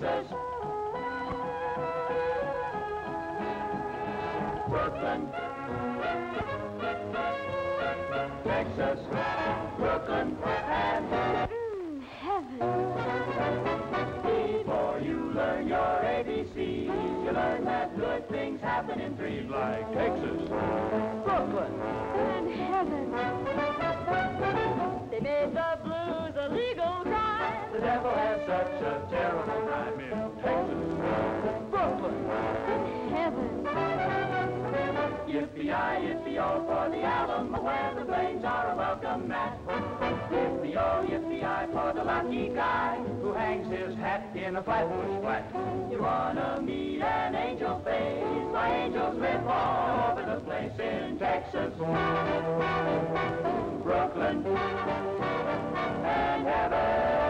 Texas. Brooklyn, Texas, Brooklyn, and heaven. Before you learn your ABCs, you learn that good things happen in threes like Texas, Brooklyn, And heaven. They made the blues a legal crime. the devil has such a terrible time in Texas, Brooklyn. And heaven. Yippee-yi, yippee-yo for the Alamo where the flames are a welcome mat. Yippee-yo, yippee-yi for the lucky guy who hangs his hat in a flatbush flat. You wanna meet an angel's face? My angels live all over the place in Texas, Brooklyn, and heaven.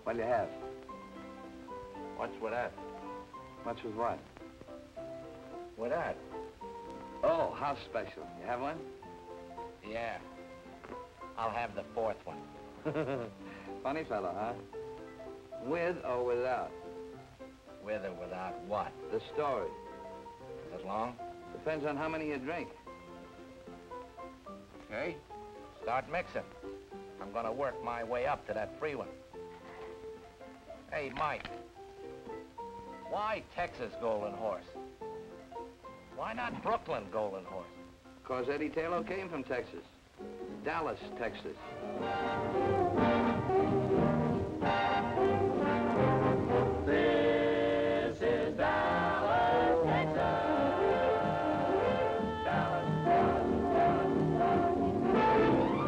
What'll you have? What's with that? What's with what? With that? Oh, house special. You have one? Yeah. I'll have the fourth one. Funny fellow, huh? With or without? With or without what? The story. Is it long? Depends on how many you drink. Okay. Start mixing. I'm gonna work my way up to that free one. Hey, Mike. Why Texas Golden Horse? Why not Brooklyn Golden Horse? 'Cause Eddie Taylor came from Texas. Dallas, Texas. This is Dallas, Texas. Dallas, Dallas, Dallas, Dallas.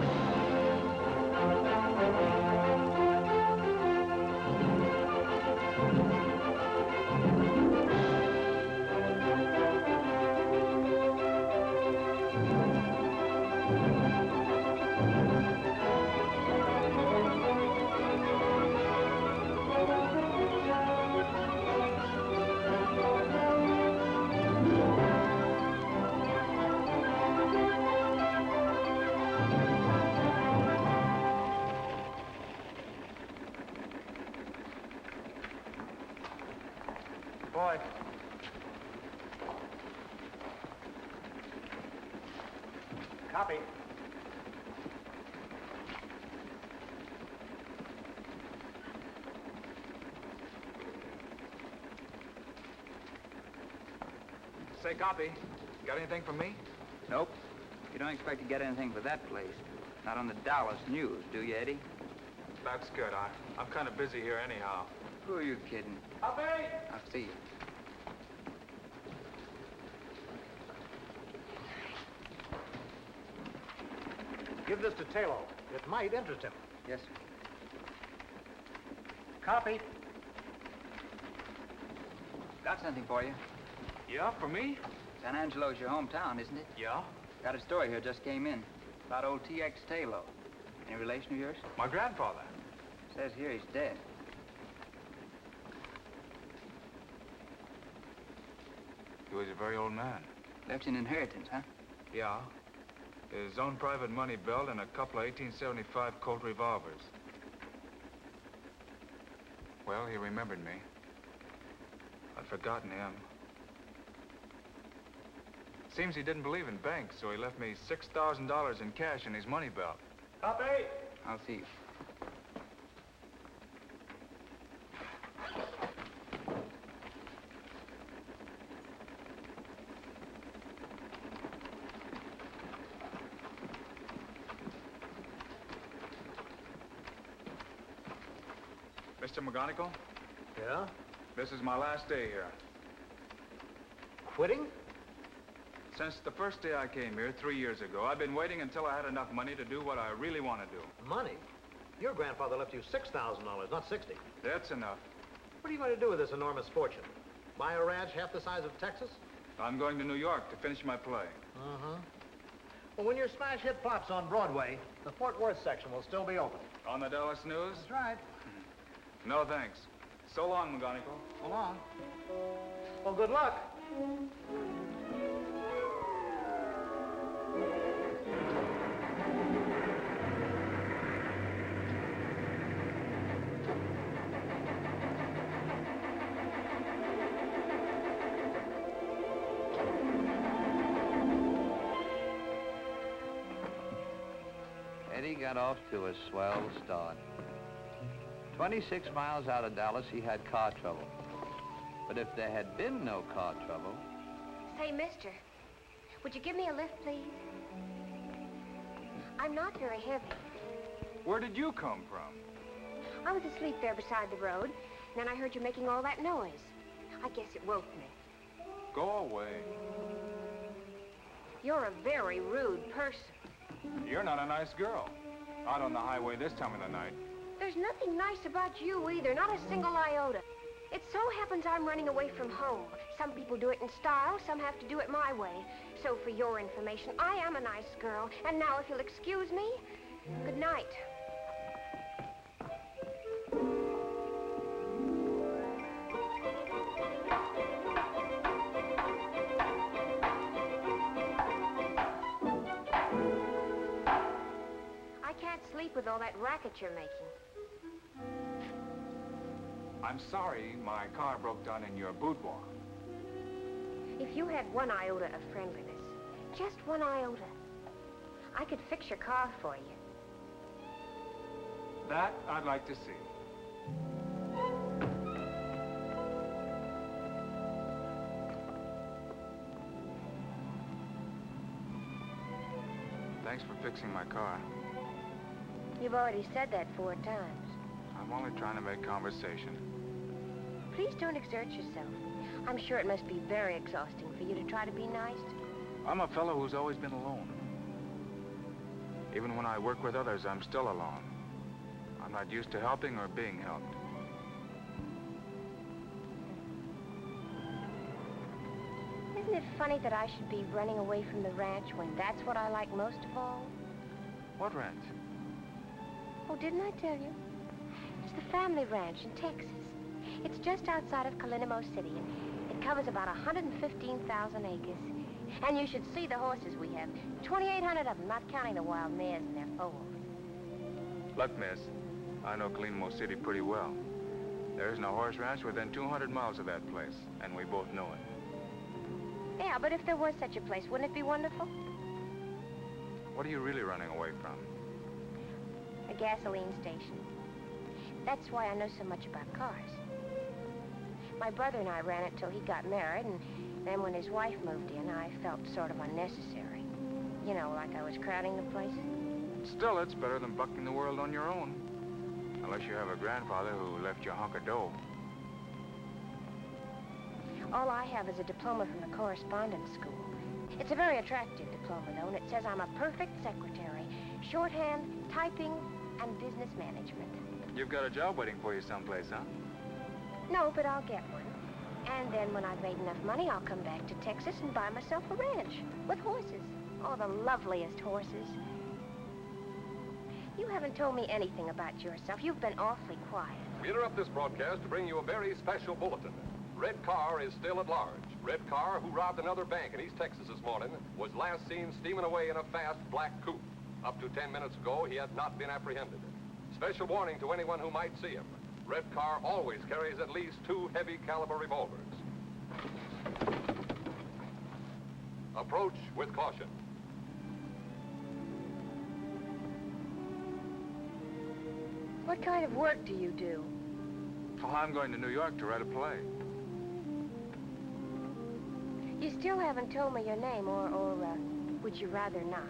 Boy. Copy. Say, copy. Got anything for me? Nope. You don't expect to get anything for that place. Not on the Dallas News, do you, Eddie? That's good. I'm kind of busy here anyhow. Who are you kidding? Copy. I'll see you. Give this to Taylor. It might interest him. Yes, sir. Copy. Got something for you. Yeah, for me? San Angelo's your hometown, isn't it? Yeah. Got a story here, just came in. About old T.X. Taylor. Any relation of yours? My grandfather. Says here he's dead. He was a very old man. Left you an inheritance, huh? Yeah. His own private money belt and a couple of 1875 Colt revolvers. Well, he remembered me. I'd forgotten him. Seems he didn't believe in banks, so he left me $6,000 in cash in his money belt. Copy. I'll see you. Mr. McGonigal, Yeah? this is my last day here. Quitting? Since the first day I came here 3 years ago, I've been waiting until I had enough money to do what I really want to do. Money? Your grandfather left you $6,000, not 60. That's enough. What are you going to do with this enormous fortune? Buy a ranch half the size of Texas? I'm going to New York to finish my play. Uh-huh. Well, when your smash hit pops on Broadway, the Fort Worth section will still be open. On the Dallas News? That's right. No, thanks. So long, McGonigal. So long. Well, good luck. Eddie got off to a swell start. 26 miles out of Dallas, he had car trouble. But if there had been no car trouble... Say, mister, would you give me a lift, please? I'm not very heavy. Where did you come from? I was asleep there beside the road, and then I heard you making all that noise. I guess it woke me. Go away. You're a very rude person. You're not a nice girl. Out on the highway this time of the night. There's nothing nice about you either, not a single iota. It so happens I'm running away from home. Some people do it in style, some have to do it my way. So for your information, I am a nice girl. And now, if you'll excuse me, good night. I can't sleep with all that racket you're making. I'm sorry my car broke down in your boudoir. If you had one iota of friendliness, just one iota, I could fix your car for you. That I'd like to see. Thanks for fixing my car. You've already said that 4 times. I'm only trying to make conversation. Please don't exert yourself. I'm sure it must be very exhausting for you to try to be nice. I'm a fellow who's always been alone. Even when I work with others, I'm still alone. I'm not used to helping or being helped. Isn't it funny that I should be running away from the ranch when that's what I like most of all? What ranch? Oh, didn't I tell you? It's the family ranch in Texas. It's just outside of Calinamo City, and it covers about 115,000 acres. And you should see the horses we have. 2,800 of them, not counting the wild mares and their foals. Look, miss, I know Calinamo City pretty well. There isn't a horse ranch within 200 miles of that place, and we both know it. Yeah, but if there was such a place, wouldn't it be wonderful? What are you really running away from? A gasoline station. That's why I know so much about cars. My brother and I ran it till he got married, and then when his wife moved in, I felt sort of unnecessary. You know, like I was crowding the place. Still, it's better than bucking the world on your own. Unless you have a grandfather who left you a hunk of dough. All I have is a diploma from the correspondence school. It's a very attractive diploma, though, and it says I'm a perfect secretary. Shorthand, typing, and business management. You've got a job waiting for you someplace, huh? No, but I'll get one. And then when I've made enough money, I'll come back to Texas and buy myself a ranch with horses. Oh, the loveliest horses. You haven't told me anything about yourself. You've been awfully quiet. We interrupt this broadcast to bring you a very special bulletin. Red Carr is still at large. Red Carr, who robbed another bank in East Texas this morning, was last seen steaming away in a fast black coupe. Up to 10 minutes ago, he had not been apprehended. Special warning to anyone who might see him. Red Carr always carries at least 2 heavy-caliber revolvers. Approach with caution. What kind of work do you do? Well, I'm going to New York to write a play. You still haven't told me your name, or would you rather not?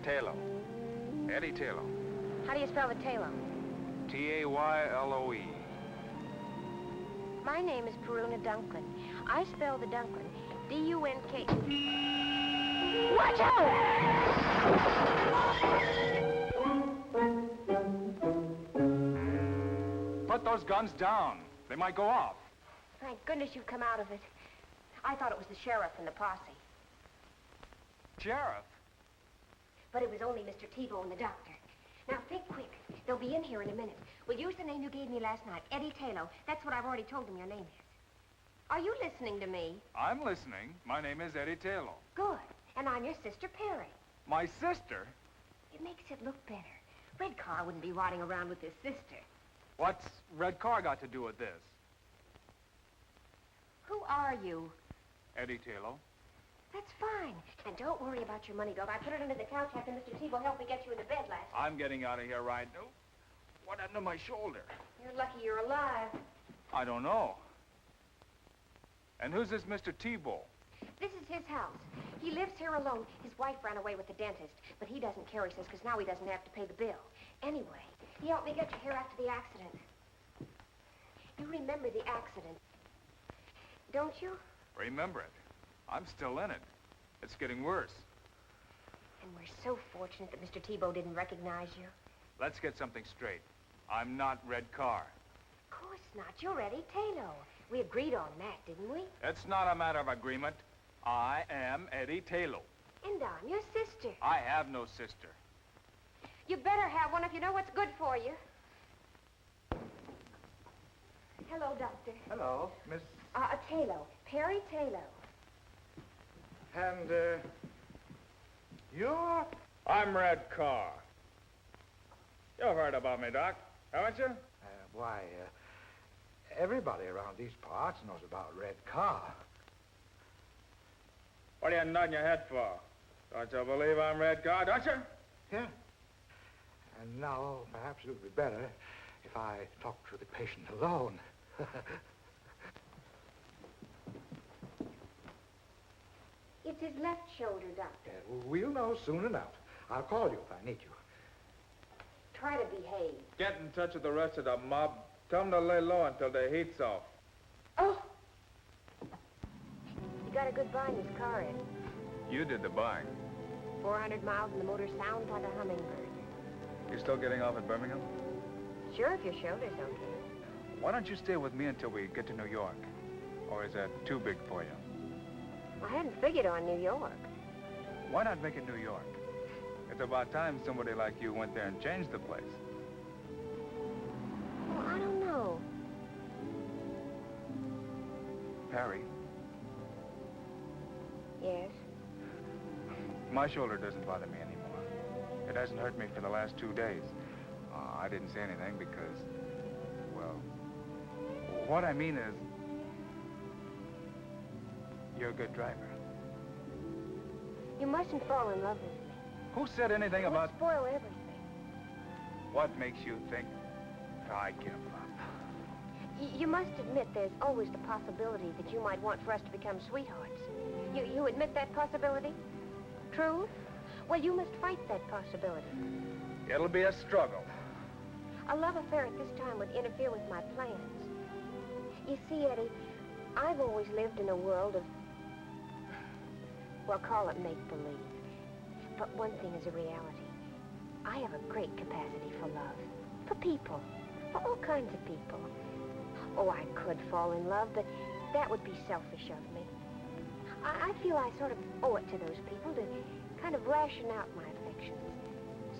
Taylor. Eddie Taylor. How do you spell the Taylor? T-A-Y-L-O-E. My name is Peruna Dunklin. I spell the Dunklin D-U-N-K... Watch out! Put those guns down. They might go off. Thank goodness you've come out of it. I thought it was the sheriff and the posse. Sheriff? But it was only Mr. Tebow and the doctor. Now, think quick. They'll be in here in a minute. We'll use the name you gave me last night, Eddie Taylor. That's what I've already told them your name is. Are you listening to me? I'm listening. My name is Eddie Taylor. Good. And I'm your sister, Perry. My sister? It makes it look better. Red Car wouldn't be rotting around with his sister. What's Red Car got to do with this? Who are you? Eddie Taylor. That's fine. And don't worry about your money belt. I put it under the couch after Mr. Tebow helped me get you into bed last night. I'm getting out of here right now. What happened to my shoulder? You're lucky you're alive. I don't know. And who's this Mr. Tebow? This is his house. He lives here alone. His wife ran away with the dentist, but he doesn't care, he says, because now he doesn't have to pay the bill. Anyway, he helped me get you here after the accident. You remember the accident, don't you? Remember it. I'm still in it. It's getting worse. And we're so fortunate that Mr. Tebow didn't recognize you. Let's get something straight. I'm not Red Car. Of course not. You're Eddie Taylor. We agreed on that, didn't we? It's not a matter of agreement. I am Eddie Taylor. And I'm your sister. I have no sister. You better have one if you know what's good for you. Hello, Doctor. Hello, Miss... Taylor. Perry Taylor. And, you're... I'm Red Car. You've heard about me, Doc, haven't you? Why, everybody around these parts knows about Red Car. What are you nodding your head for? Don't you believe I'm Red Car, don't you? Yeah. And now, perhaps it would be better if I talked to the patient alone. It's his left shoulder, Doctor. We'll know soon enough. I'll call you if I need you. Try to behave. Get in touch with the rest of the mob. Tell them to lay low until the heat's off. Oh! You got a good buy in this car, Ed. You did the buying. 400 miles and the motor sounds like a hummingbird. You still getting off at Birmingham? Sure, if your shoulder's okay. Why don't you stay with me until we get to New York? Or is that too big for you? I hadn't figured on New York. Why not make it New York? It's about time somebody like you went there and changed the place. Well, I don't know. Perry, Yes? my shoulder doesn't bother me anymore. It hasn't hurt me for the last 2 days. I didn't say anything because, well, what I mean is, you're a good driver. You mustn't fall in love with me. Who said anything It would about... spoil everything. What makes you think I give up? You must admit there's always the possibility that you might want for us to become sweethearts. You admit that possibility? True? Well, you must fight that possibility. It'll be a struggle. A love affair at this time would interfere with my plans. You see, Eddie, I've always lived in a world of, well, call it make-believe. But one thing is a reality. I have a great capacity for love. For people. For all kinds of people. Oh, I could fall in love, but that would be selfish of me. I feel I sort of owe it to those people to kind of ration out my affections.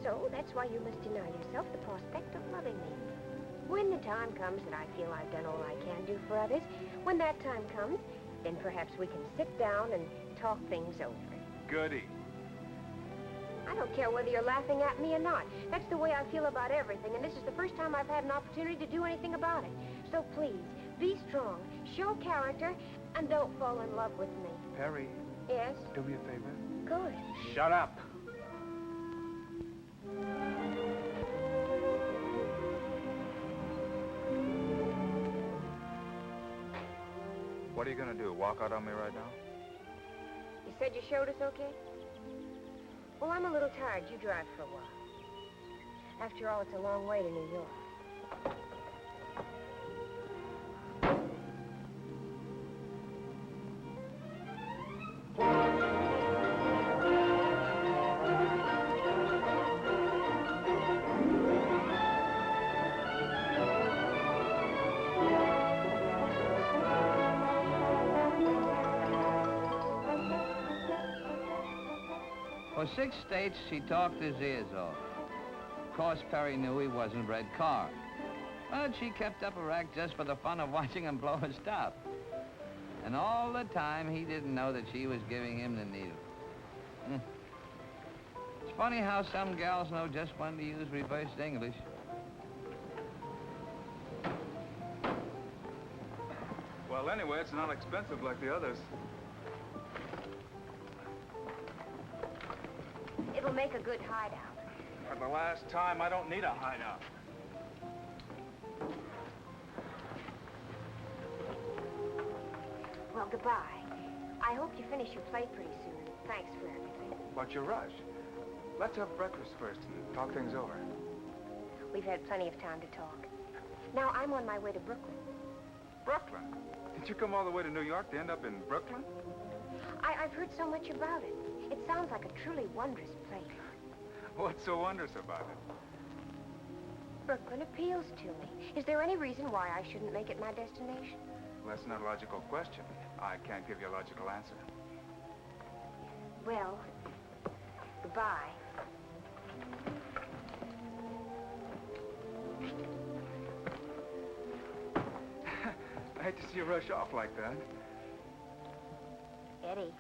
So that's why you must deny yourself the prospect of loving me. When the time comes that I feel I've done all I can do for others, when that time comes, then perhaps we can sit down and talk things over. Goody. I don't care whether you're laughing at me or not. That's the way I feel about everything, and this is the first time I've had an opportunity to do anything about it. So please, be strong, show character, and don't fall in love with me. Perry, Yes? do me a favor. Good. Shut up. What are you gonna do, walk out on me right now? You said your shoulder's okay? Well, I'm a little tired. You drive for a while. After all, it's a long way to New York. For 6 states, she talked his ears off. Of course, Perry knew he wasn't Red Carr. But she kept up a rack just for the fun of watching him blow his top. And all the time, he didn't know that she was giving him the needle. It's funny how some gals know just when to use reversed English. Well, anyway, it's not expensive like the others. It'll make a good hideout. For the last time, I don't need a hideout. Well, goodbye. I hope you finish your play pretty soon. Thanks for everything. What's your rush? Let's have breakfast first and talk things over. We've had plenty of time to talk. Now, I'm on my way to Brooklyn. Brooklyn? Did you come all the way to New York to end up in Brooklyn? I've heard so much about it. It sounds like a truly wondrous place. What's so wondrous about it? Brooklyn appeals to me. Is there any reason why I shouldn't make it my destination? Well, that's not a logical question. I can't give you a logical answer. Well, goodbye. I hate to see you rush off like that. Eddie,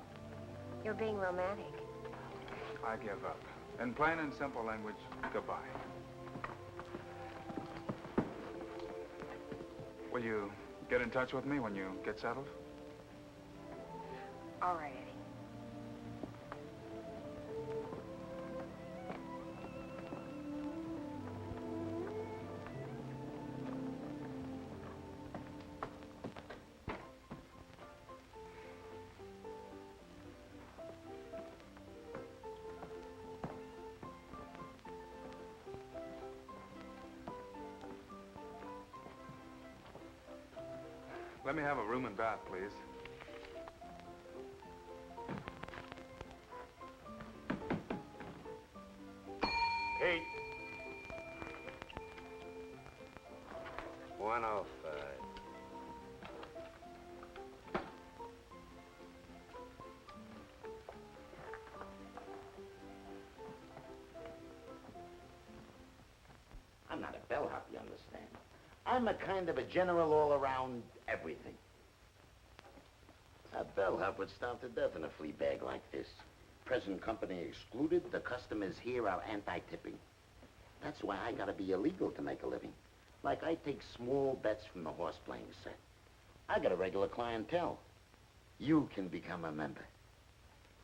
you're being romantic. I give up. In plain and simple language, goodbye. Will you get in touch with me when you get settled? All right, Eddie. Let me have a room and bath, please. Pete. 105. I'm not a bellhop, you understand. I'm a kind of a general all-around everything. A bellhop would starve to death in a flea bag like this. Present company excluded, the customers here are anti-tipping. That's why I gotta be illegal to make a living. Like I take small bets from the horse playing set. I got a regular clientele. You can become a member.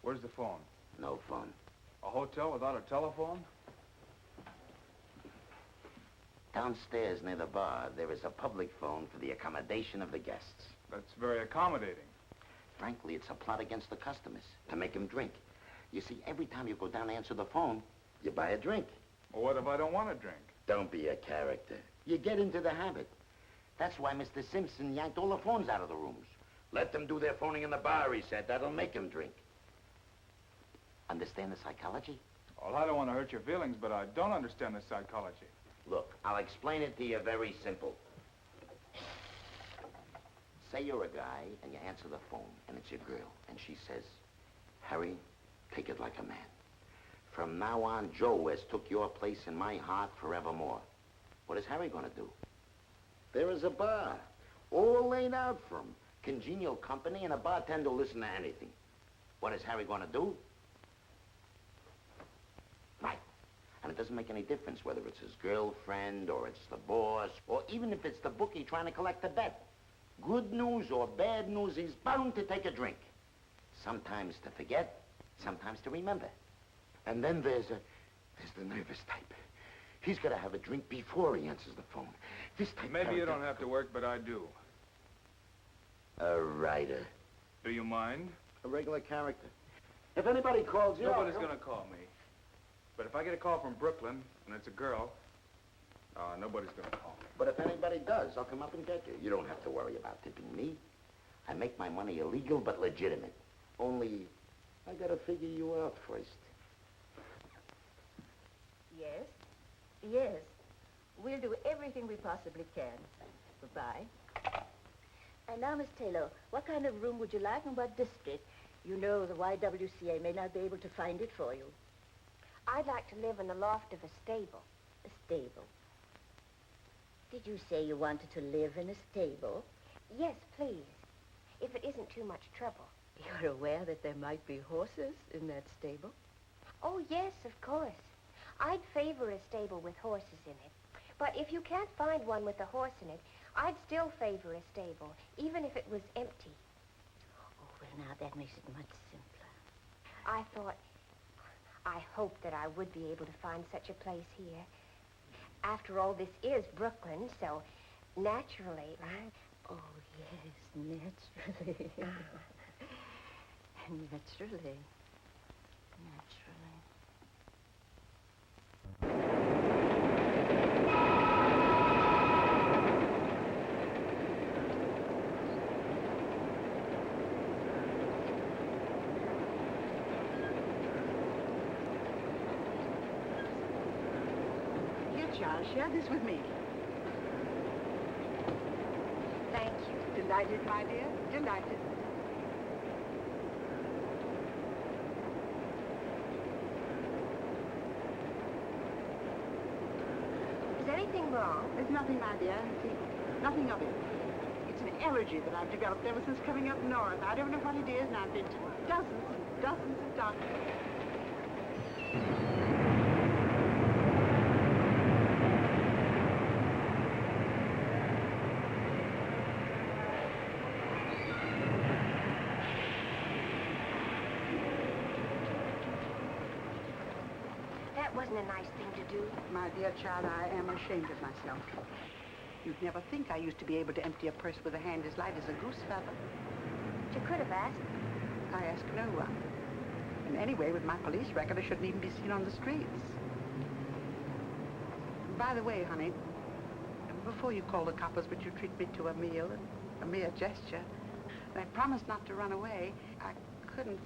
Where's the phone? No phone. A hotel without a telephone? Downstairs near the bar, there is a public phone for the accommodation of the guests. That's very accommodating. Frankly, it's a plot against the customers, to make them drink. You see, every time you go down to answer the phone, you buy a drink. Well, what if I don't want to drink? Don't be a character. You get into the habit. That's why Mr. Simpson yanked all the phones out of the rooms. Let them do their phoning in the bar, he said. That'll make them drink. Understand the psychology? Well, I don't want to hurt your feelings, but I don't understand the psychology. Look, I'll explain it to you very simple. Say you're a guy, and you answer the phone, and it's your girl, and she says, Harry, take it like a man. From now on, Joe has took your place in my heart forevermore. What is Harry gonna do? There is a bar, all laid out for him. Congenial company, and a bartender will listen to anything. What is Harry gonna do? Right. And it doesn't make any difference whether it's his girlfriend, or it's the boss, or even if it's the bookie trying to collect a bet. Good news or bad news, he's bound to take a drink. Sometimes to forget, sometimes to remember. And then there's the nervous type. He's got to have a drink before he answers the phone. This type Maybe you don't have to work, but I do. A writer. Do you mind? A regular character. If anybody calls you... Nobody's going to call me. But if I get a call from Brooklyn, and it's a girl, nobody's going to call me. But if anybody does, I'll come up and get you. You don't have to worry about tipping me. I make my money illegal but legitimate. Only, I got to figure you out first. Yes? Yes. We'll do everything we possibly can. Goodbye. And now, Miss Taylor, what kind of room would you like and what district? You know the YWCA may not be able to find it for you. I'd like to live in the loft of a stable. A stable? Did you say you wanted to live in a stable? Yes, please. If it isn't too much trouble. You're aware that there might be horses in that stable? Oh, yes, of course. I'd favor a stable with horses in it. But if you can't find one with a horse in it, I'd still favor a stable, even if it was empty. Oh, well, now that makes it much simpler. I hoped that I would be able to find such a place here. After all, this is Brooklyn, so naturally... Oh, yes, naturally. Naturally. Charles, share this with me. Thank you. Delighted, my dear. Delighted. Is anything wrong? There's nothing, my dear. See, nothing of it. It's an allergy that I've developed ever since coming up north. I don't know what it is, and I've been to dozens and dozens of doctors. That wasn't a nice thing to do. My dear child, I am ashamed of myself. You'd never think I used to be able to empty a purse with a hand as light as a goose feather. You could have asked. I asked no one. And anyway, with my police record, I shouldn't even be seen on the streets. By the way, honey, before you call the coppers, would you treat me to a meal and a mere gesture? And I promised not to run away. I couldn't,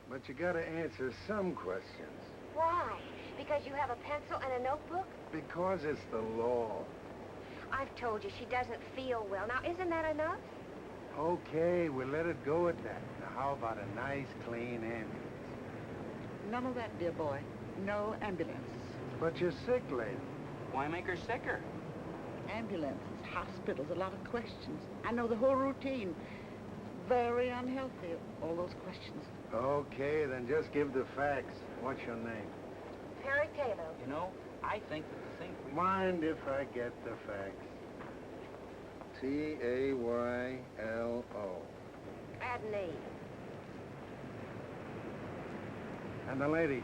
But you gotta answer some questions. Why? Because you have a pencil and a notebook? Because it's the law. I've told you she doesn't feel well. Now, isn't that enough? Okay, we'll let it go at that. Now, how about a nice, clean ambulance? None of that, dear boy. No ambulance. But you're sick, lady. Why make her sicker? Ambulances, hospitals, a lot of questions. I know the whole routine. Very unhealthy, all those questions. Okay, then just give the facts. What's your name? Perry Taylor. You know, I think that the thing... Mind if I get the facts? Taylo. Add an E. And the lady,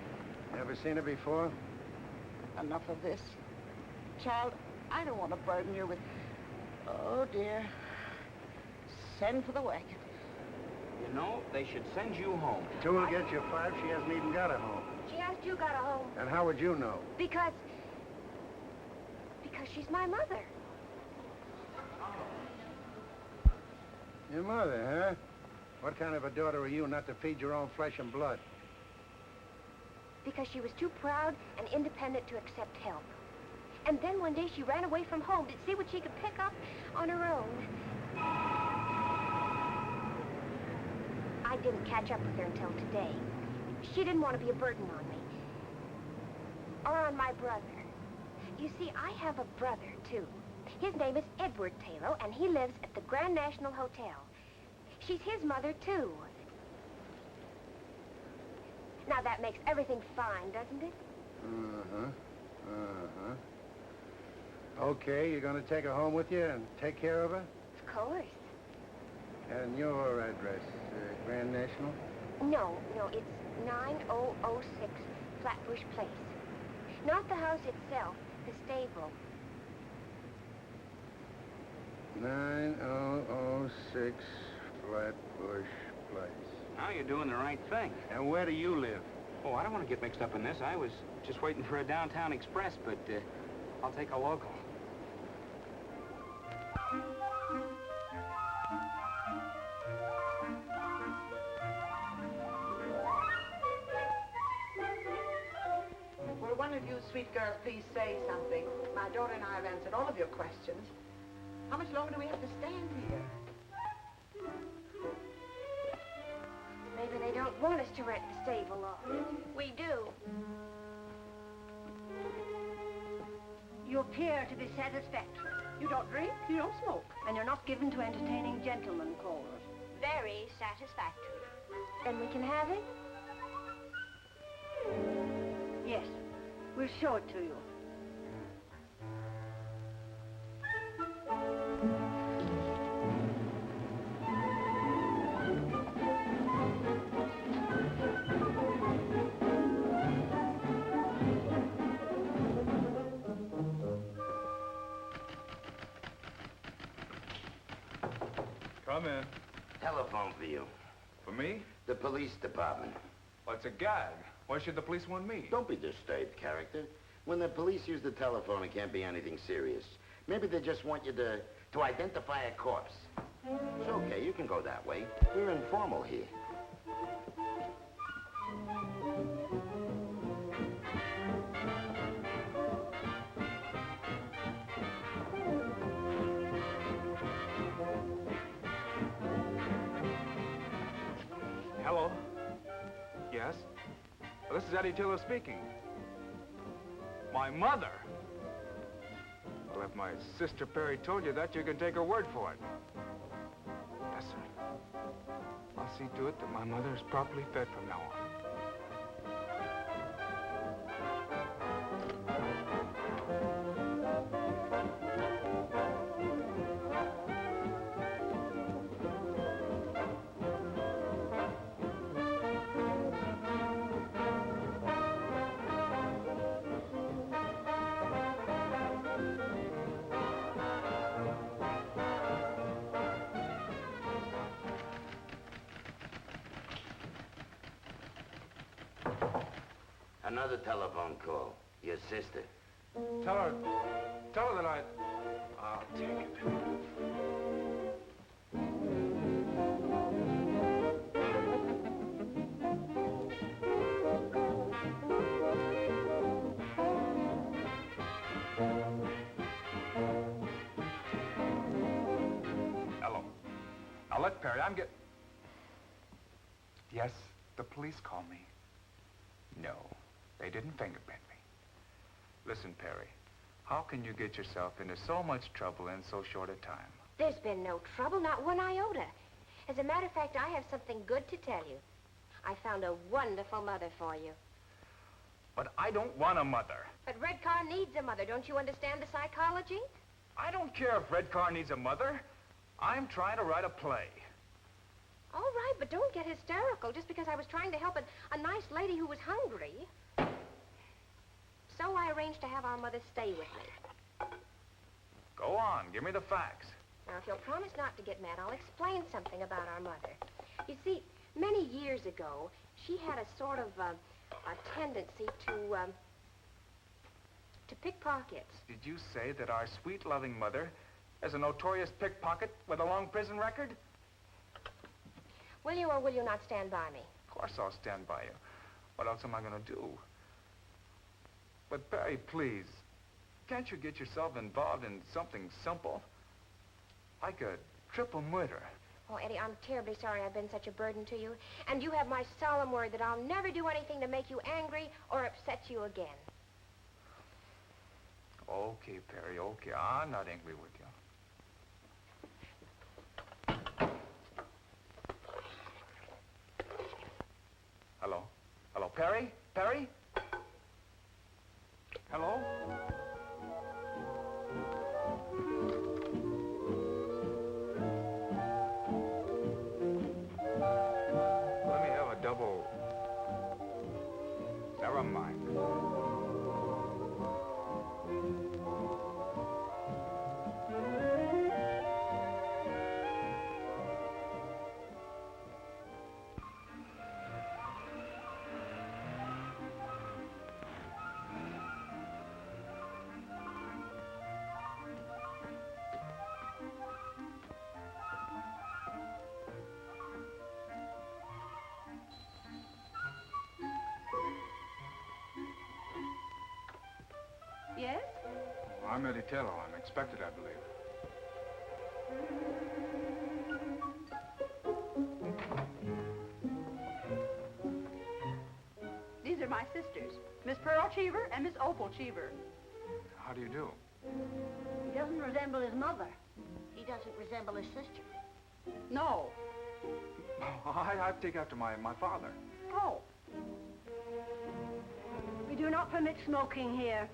ever seen her before? Enough of this. Child, I don't want to burden you with... Oh, dear. Send for the wagon. You know, they should send you home. Two will get you 5. She hasn't even got a home. She asked you got a home. And how would you know? Because she's my mother. Your mother, huh? What kind of a daughter are you not to feed your own flesh and blood? Because she was too proud and independent to accept help. And then one day she ran away from home to see what she could pick up on her own. I didn't catch up with her until today. She didn't want to be a burden on me. Or on my brother. You see, I have a brother, too. His name is Edward Taylor, and he lives at the Grand National Hotel. She's his mother, too. Now, that makes everything fine, doesn't it? Okay, you're going to take her home with you and take care of her? Of course. And your address, Grand National? No, it's 9006 Flatbush Place. Not the house itself, the stable. 9006 Flatbush Place. Now you're doing the right thing. And where do you live? Oh, I don't want to get mixed up in this. I was just waiting for a downtown express, but I'll take a local. Will one of you sweet girls please say something? My daughter and I have answered all of your questions. How much longer do we have to stand here? Maybe they don't want us to rent the stable long. We do. You appear to be satisfactory. You don't drink, you don't smoke. And you're not given to entertaining gentlemen callers. Very satisfactory. Then we can have it? Yes, we'll show it to you. Come in. Telephone for you. For me? The police department. Well, it's a gag. Why should the police want me? Don't be disturbed, character. When the police use the telephone, it can't be anything serious. Maybe they just want you to identify a corpse. It's okay, you can go that way. We're informal here. Hello? Yes? Well, this is Eddie Tiller speaking. My mother? Well, if my sister Perry told you that, you can take her word for it. Yes, sir. I'll see to it that my mother is properly fed from now on. Another telephone call. Your sister. Tell her that I'll take it. Hello. Now, look, Perry, Yes, the police called me. No, they didn't fingerprint me. Listen, Perry, how can you get yourself into so much trouble in so short a time? There's been no trouble, not one iota. As a matter of fact, I have something good to tell you. I found a wonderful mother for you. But I don't want a mother. But Red Car needs a mother. Don't you understand the psychology? I don't care if Red Car needs a mother. I'm trying to write a play. All right, but don't get hysterical just because I was trying to help a nice lady who was hungry. So I arranged to have our mother stay with me. Go on, give me the facts. Now, if you'll promise not to get mad, I'll explain something about our mother. You see, many years ago, she had a sort of a tendency to pickpockets. Did you say that our sweet, loving mother is a notorious pickpocket with a long prison record? Will you or will you not stand by me? Of course I'll stand by you. What else am I going to do? But, Perry, please, can't you get yourself involved in something simple? Like a triple murder. Oh, Eddie, I'm terribly sorry I've been such a burden to you. And you have my solemn word that I'll never do anything to make you angry or upset you again. Okay, Perry, okay. I'm not angry with you. Hello? Hello, Perry? Perry? Hello? Let me have a double. Never mind. I'm ready to tell. I'm expected, I believe. These are my sisters, Miss Pearl Cheever and Miss Opal Cheever. How do you do? He doesn't resemble his mother. He doesn't resemble his sister. No. I take after my father. Oh. We do not permit smoking here.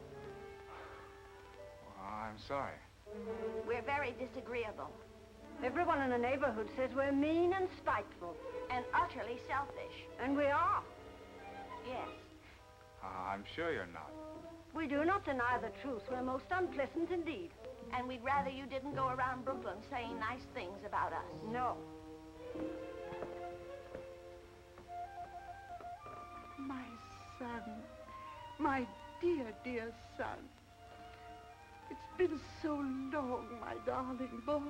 Well, I'm sorry. We're very disagreeable Everyone in the neighborhood says we're mean and spiteful. and utterly selfish. And we are. Yes. I'm sure you're not. We do not deny the truth. We're most unpleasant indeed. And we'd rather you didn't go around Brooklyn saying nice things about us. No. My son. My dear, dear son. It's been so long, my darling boy.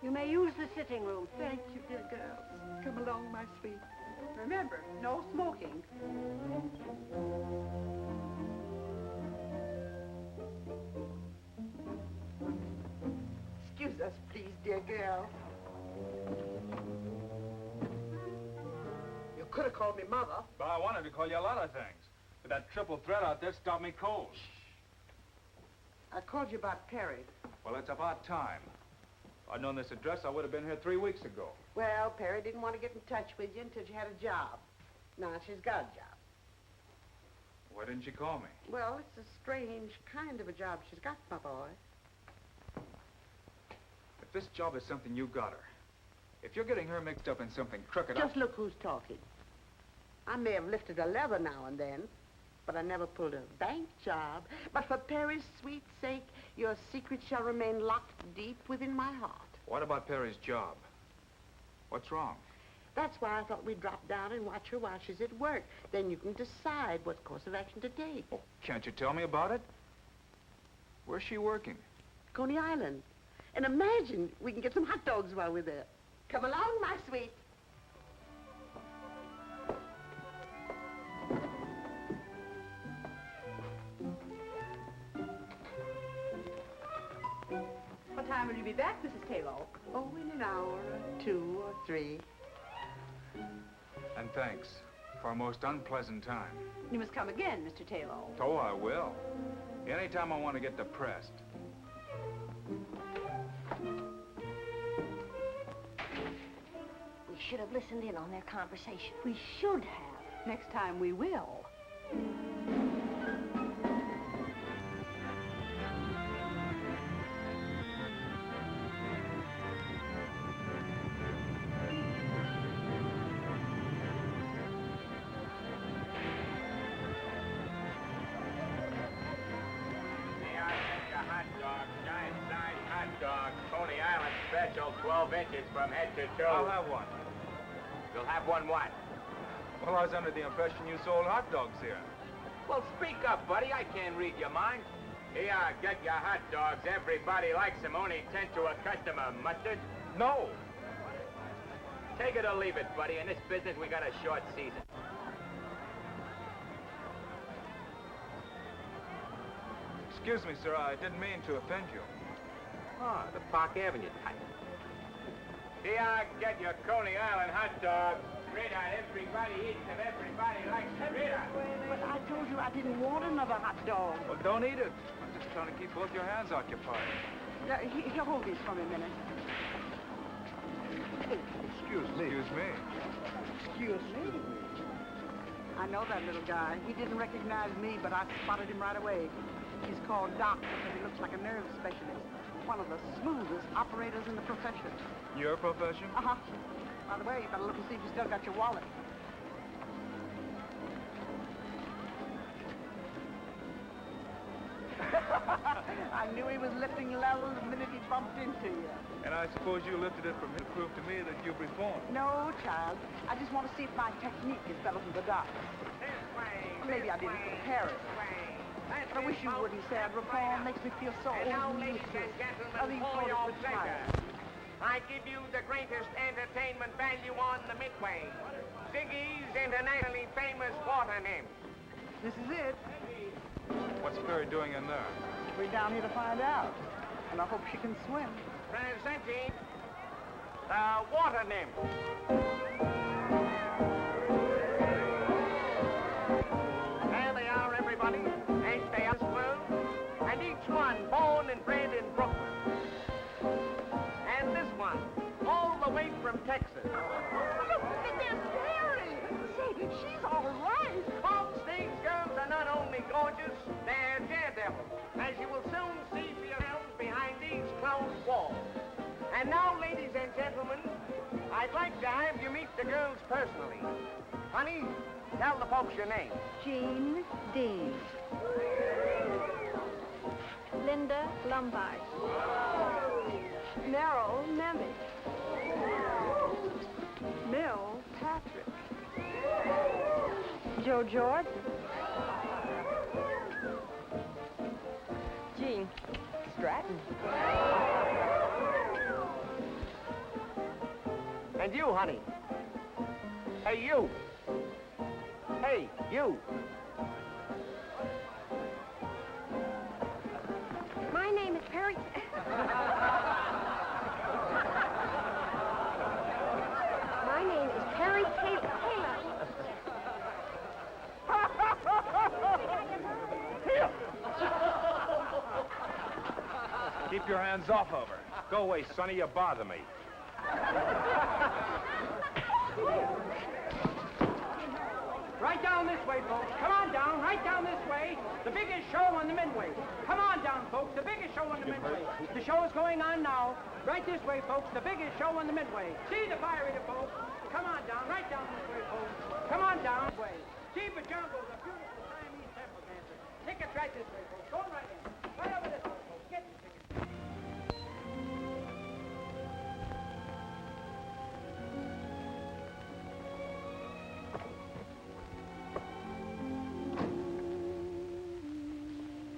You may use the sitting room. Thank you, dear girls. Come along, my sweet. Remember, no smoking. Excuse us, please, dear girl. You could have called me Mother. But I wanted to call you a lot of things. But that triple threat out there stopped me cold. I called you about Perry. Well, it's about time. If I'd known this address, I would have been here 3 weeks ago. Well, Perry didn't want to get in touch with you until she had a job. Now she's got a job. Why didn't you call me? Well, it's a strange kind of a job she's got, my boy. If this job is something you got her, if you're getting her mixed up in something crooked, Just look who's talking. I may have lifted a lever now and then, but I never pulled a bank job. But for Perry's sweet sake, your secret shall remain locked deep within my heart. What about Perry's job? What's wrong? That's why I thought we'd drop down and watch her while she's at work. Then you can decide what course of action to take. Oh, can't you tell me about it? Where's she working? Coney Island. And imagine we can get some hot dogs while we're there. Come along, my sweet. What time will you be back, Mrs. Taylor? Oh, in an hour or 2 or 3. And thanks for a most unpleasant time. You must come again, Mr. Taylor. Oh, I will. Anytime I want to get depressed. We should have listened in on their conversation. We should have. Next time we will. Coney Island special, 12 inches from head to toe. I'll have one. You'll have one what? Well, I was under the impression you sold hot dogs here. Well, speak up, buddy. I can't read your mind. Here, get your hot dogs. Everybody likes them. Only 10 to a customer. Mustard? No. Take it or leave it, buddy. In this business, we got a short season. Excuse me, sir. I didn't mean to offend you. Oh, the Park Avenue type. Here, get your Coney Island hot dogs. Rita, everybody eats them. Everybody likes them. Rita. But I told you I didn't want another hot dog. Well, don't eat it. I'm just trying to keep both your hands occupied. Now, here, hold these for me a minute. Excuse me. Excuse me. Excuse me. I know that little guy. He didn't recognize me, but I spotted him right away. He's called Doc because he looks like a nerve specialist. One of the smoothest operators in the profession. Your profession? Uh-huh. By the way, you better look and see if you still got your wallet. I knew he was lifting levels the minute he bumped into you. And I suppose you lifted it for me to prove to me that you've reformed. No, child. I just want to see if my technique is better than the doc's. Maybe I didn't compare it. But I wish you wouldn't say I'd reform. Makes me feel so old and useless. Other you call it retired. I give you the greatest entertainment value on the Midway. water name? This is it. What's Perry doing in there? We're down here to find out. And I hope she can swim. Presenting the water name. There they are, everybody. Ain't they us world? And each one born and bred in Brooklyn. And this one, all the way from Texas. Look, they're scary. Say, she's all right. Folks, these girls are not only gorgeous, they're daredevils, as you will soon see for yourselves behind these closed walls. And now, ladies and gentlemen, I'd like to have you meet the girls personally. Honey, tell the folks your name. Jean Dean. Linda Lombard. Merrill Nemeth. Mill Patrick. Joe Jordan. Jean Stratton. And you, honey. Hey, you. Hey, you. My name is Perry. My name is Perry Taylor. Keep your hands off of her. Go away, Sonny. You bother me. Right down this way, folks. Come on down, right down this way. The biggest show on the Midway. Come on down, folks. The biggest show on the Midway. The show is going on now. Right this way, folks. The biggest show on the Midway. See the fire eater, folks. Come on down, right down this way, folks. Come on down this way. See Bajungo's a beautiful Siamese temple dancer. Tickets right this way, folks. Go right in. Right over this way, folks. Get the tickets.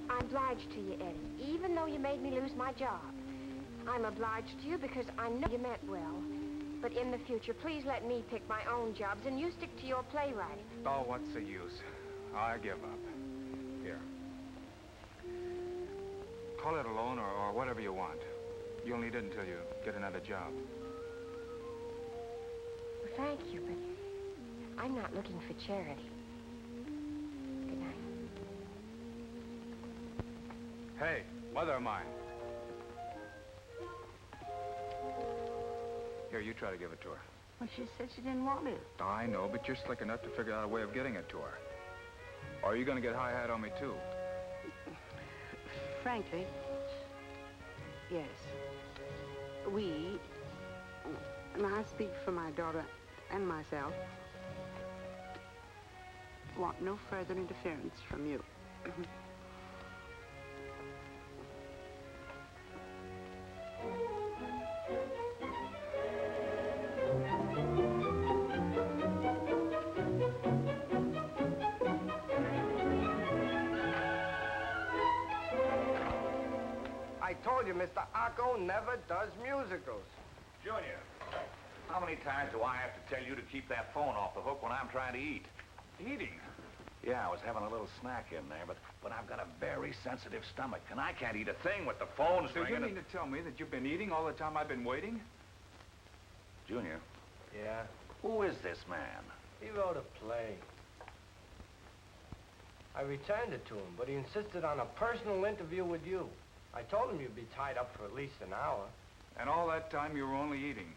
I'm obliged to you, Eddie, even though you made me lose my job. I'm obliged to you because I know you meant well. But in the future, please let me pick my own jobs, and you stick to your playwriting. Oh, what's the use? I give up. Here. Call it a loan or whatever you want. You'll need it until you get another job. Well, thank you, but I'm not looking for charity. Good night. Hey, mother of mine. Here, you try to give it to her. Well, she said she didn't want it. I know, but you're slick enough to figure out a way of getting it to her. Or are you going to get high-hat on me, too? Frankly, yes. We, and I speak for my daughter and myself, want no further interference from you. I told you, Mr. Arco never does musicals. Junior, how many times do I have to tell you to keep that phone off the hook when I'm trying to eat? Eating? Yeah, I was having a little snack in there, but I've got a very sensitive stomach, and I can't eat a thing with the phone So ringing. you mean to tell me that you've been eating all the time I've been waiting? Junior, Yeah? who is this man? He wrote a play. I returned it to him, but he insisted on a personal interview with you. I told him you'd be tied up for at least an hour. And all that time you were only eating?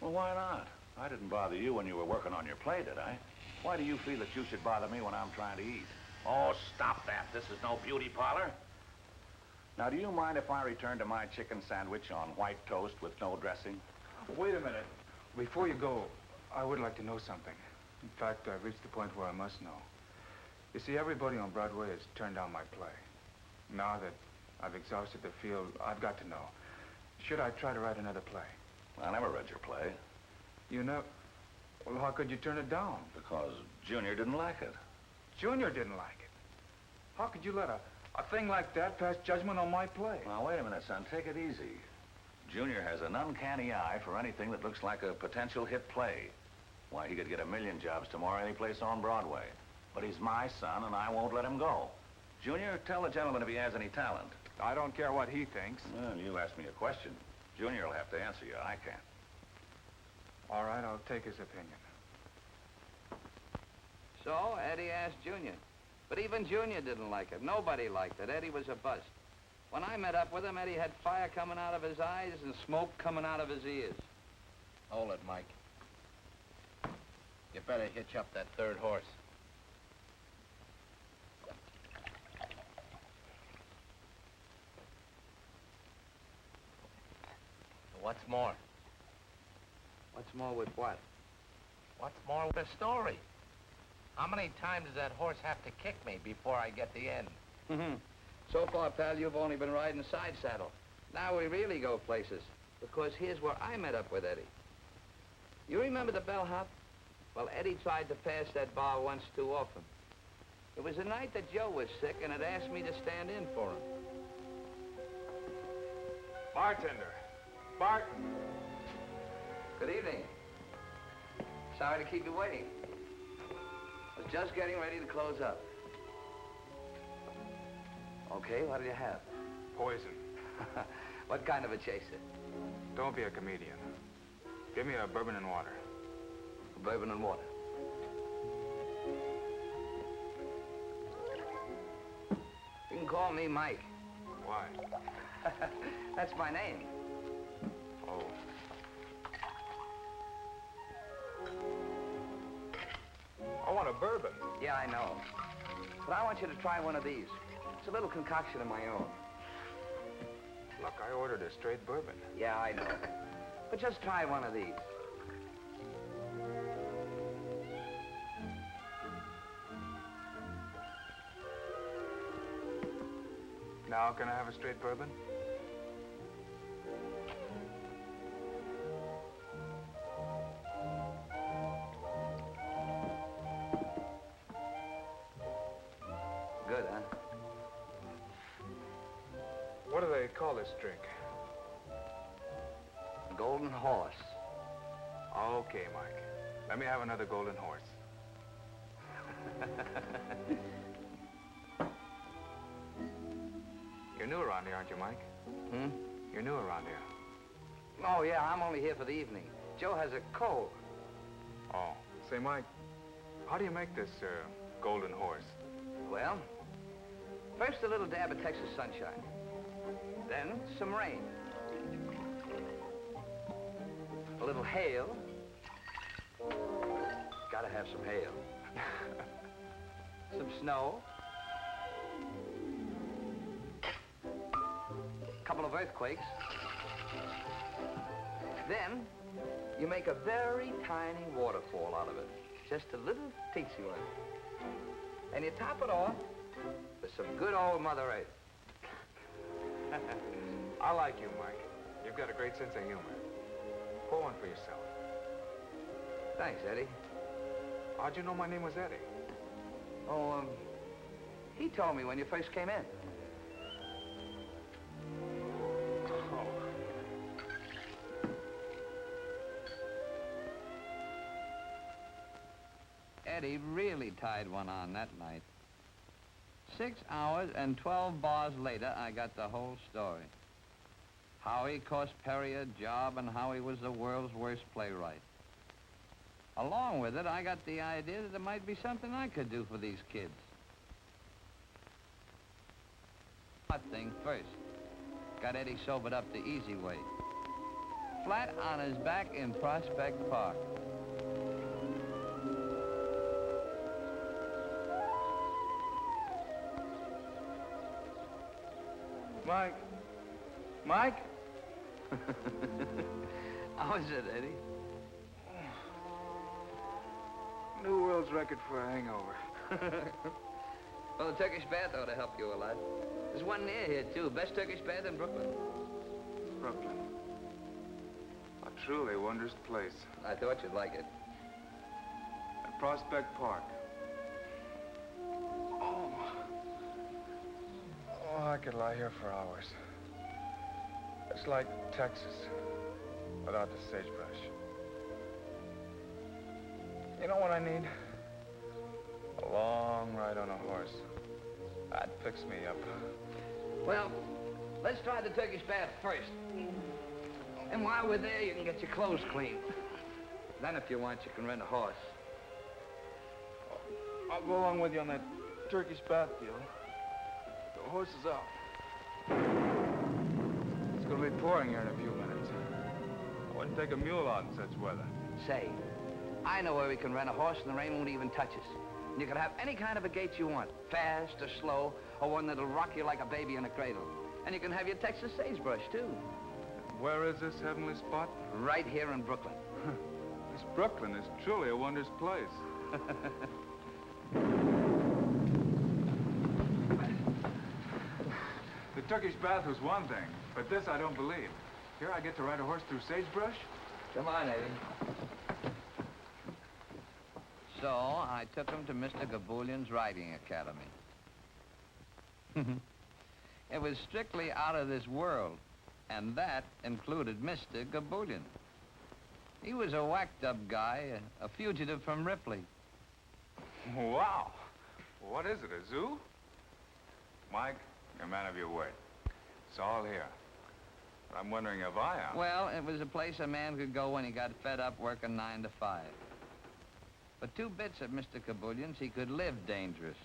Well, why not? I didn't bother you when you were working on your play, did I? Why do you feel that you should bother me when I'm trying to eat? Oh, stop that. This is no beauty parlor. Now, do you mind if I return to my chicken sandwich on white toast with no dressing? Wait a minute. Before you go, I would like to know something. In fact, I've reached the point where I must know. You see, everybody on Broadway has turned down my play. Now that I've exhausted the field, I've got to know. Should I try to write another play? I never read your play. You know... Well, how could you turn it down? Because Junior didn't like it. Junior didn't like it. How could you let a thing like that pass judgment on my play? Now, wait a minute, son. Take it easy. Junior has an uncanny eye for anything that looks like a potential hit play. Why, he could get 1 million jobs tomorrow any place on Broadway. But he's my son, and I won't let him go. Junior, tell the gentleman if he has any talent. I don't care what he thinks. Well, you asked me a question. Junior will have to answer you. I can't. All right, I'll take his opinion. So Eddie asked Junior. But even Junior didn't like it. Nobody liked it. Eddie was a bust. When I met up with him, Eddie had fire coming out of his eyes and smoke coming out of his ears. Hold it, Mike. You better hitch up that third horse. What's more? What's more with what? What's more with the story? How many times does that horse have to kick me before I get the end? So far, pal, you've only been riding side saddle. Now we really go places, because here's where I met up with Eddie. You remember the bellhop? Well, Eddie tried to pass that bar once too often. It was the night that Joe was sick and had asked me to stand in for him. Bartender. Bart. Good evening. Sorry to keep you waiting. Was just getting ready to close up. Okay, what do you have? Poison. What kind of a chaser? Don't be a comedian. Give me a bourbon and water. Bourbon and water. You can call me Mike. Why? That's my name. Oh. I want a bourbon. Yeah, I know. But I want you to try one of these. It's a little concoction of my own. Look, I ordered a straight bourbon. Yeah, I know. But just try one of these. Now, can I have a straight bourbon? Good, huh? What do they call this drink? Golden Horse. Okay, Mike. Let me have another golden horse. You're new around here, aren't you, Mike? You're new around here. Oh, yeah, I'm only here for the evening. Joe has a cold. Oh. Say, Mike, how do you make this, golden horse? Well, first a little dab of Texas sunshine. Then some rain. A little hail. Gotta have some hail. Some snow. A couple of earthquakes. Then you make a very tiny waterfall out of it. Just a little teensy one. And you top it off with some good old Mother Earth. I like you, Mike. You've got a great sense of humor. Pour one for yourself. Thanks, Eddie. How'd you know my name was Eddie? Oh, he told me when you first came in. Oh. Eddie really tied one on that night. 6 hours and 12 bars later, I got the whole story. How he cost Perry a job and how he was the world's worst playwright. Along with it, I got the idea that there might be something I could do for these kids. Hot thing first. Got Eddie sobered up the easy way. Flat on his back in Prospect Park. Mike. Mike? How is it, Eddie? New world's record for a hangover. Well, the Turkish bath ought to help you a lot. There's one near here, too. Best Turkish bath in Brooklyn. Brooklyn. A truly wondrous place. I thought you'd like it. At Prospect Park. Oh, I could lie here for hours. It's like Texas, without the sagebrush. You know what I need? A long ride on a horse. That picks me up. Well, let's try the Turkish bath first. And while we're there, you can get your clothes clean. Then, if you want, you can rent a horse. I'll go along with you on that Turkish bath deal. The horse is out. It's going to be pouring here in a few minutes. I wouldn't take a mule out in such weather. Say, I know where we can rent a horse and the rain won't even touch us. And you can have any kind of a gait you want, fast or slow, or one that'll rock you like a baby in a cradle. And you can have your Texas sagebrush, too. Where is this heavenly spot? Right here in Brooklyn. This Brooklyn is truly a wondrous place. The Turkish bath was one thing, but this I don't believe. Here I get to ride a horse through sagebrush? Come on, Eddie. So I took him to Mr. Gaboulian's riding academy. It was strictly out of this world, and that included Mr. Gaboulian. He was a whacked-up guy, a fugitive from Ripley. Wow. What is it, a zoo? Mike, you're a man of your word. It's all here. But I'm wondering if I am. Well, it was a place a man could go when he got fed up working 9 to 5. For 2 bits at Mr. Gaboulian's, he could live dangerous,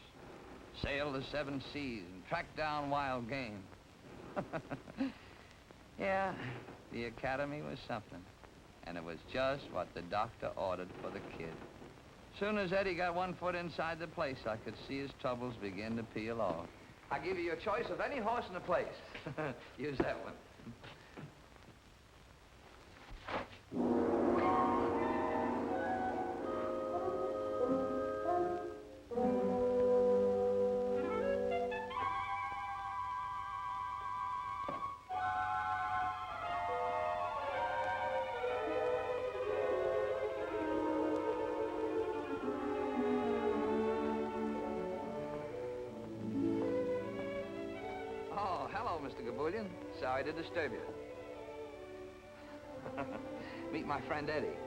sail the 7 seas, and track down wild game. Yeah, the academy was something. And it was just what the doctor ordered for the kid. Soon as Eddie got 1 foot inside the place, I could see his troubles begin to peel off. I give you your choice of any horse in the place. Use that one. Mr. Gaboulian. Sorry to disturb you. Meet my friend Eddie.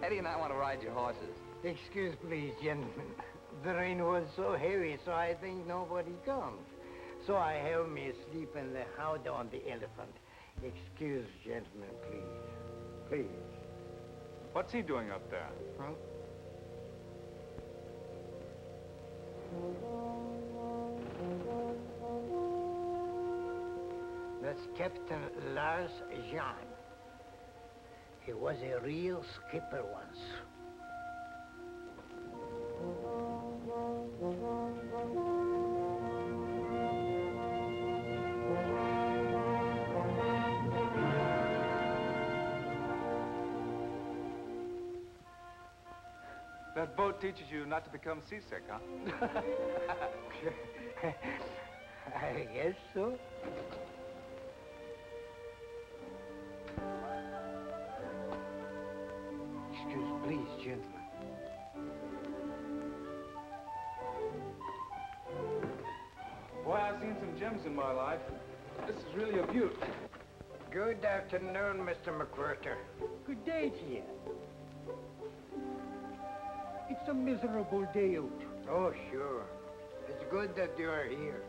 Eddie and I want to ride your horses. Excuse, please, gentlemen. The rain was so heavy, so I think nobody comes. So I have me sleep in the house on the elephant. Excuse, gentlemen, please. Please. What's he doing up there? Huh? That's Captain Lars Jean. He was a real skipper once. That boat teaches you not to become seasick, huh? I guess so. Excuse, please, gentlemen. Boy, I've seen some gems in my life. This is really a beaut. Good afternoon, Mr. McWhirter. Good day to you. It's a miserable day out. Oh, sure. It's good that you are here.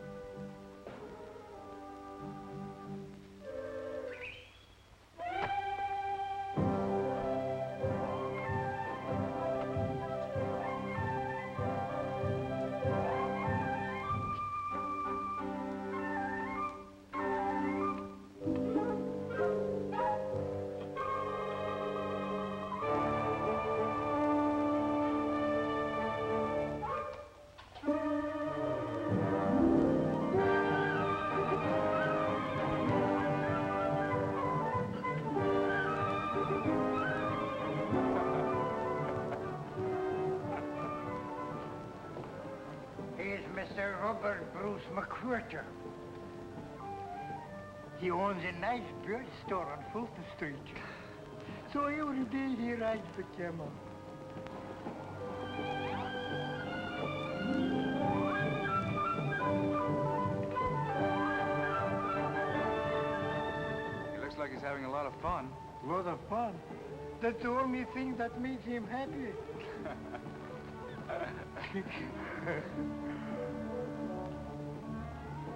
Mr. Robert Bruce McWhirter. He owns a nice beer store on Fulton Street. So every day he rides the camel. He looks like he's having a lot of fun. A lot of fun? That's the only thing that makes him happy.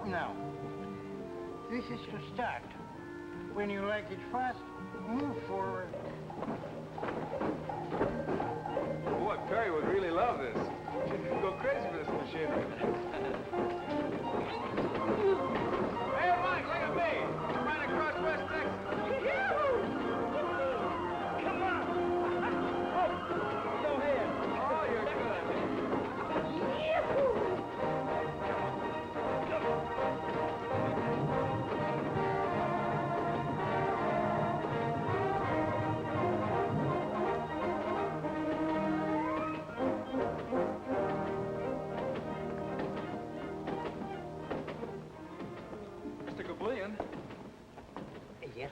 Now, this is to start. When you like it fast, move forward. Boy, Perry would really love this. She'd go crazy for this machinery. Hey, Mike, look at me. I'm right across West Texas. Come on. Oh, go ahead. Oh, you're good. Mr. Gabulian, Yes?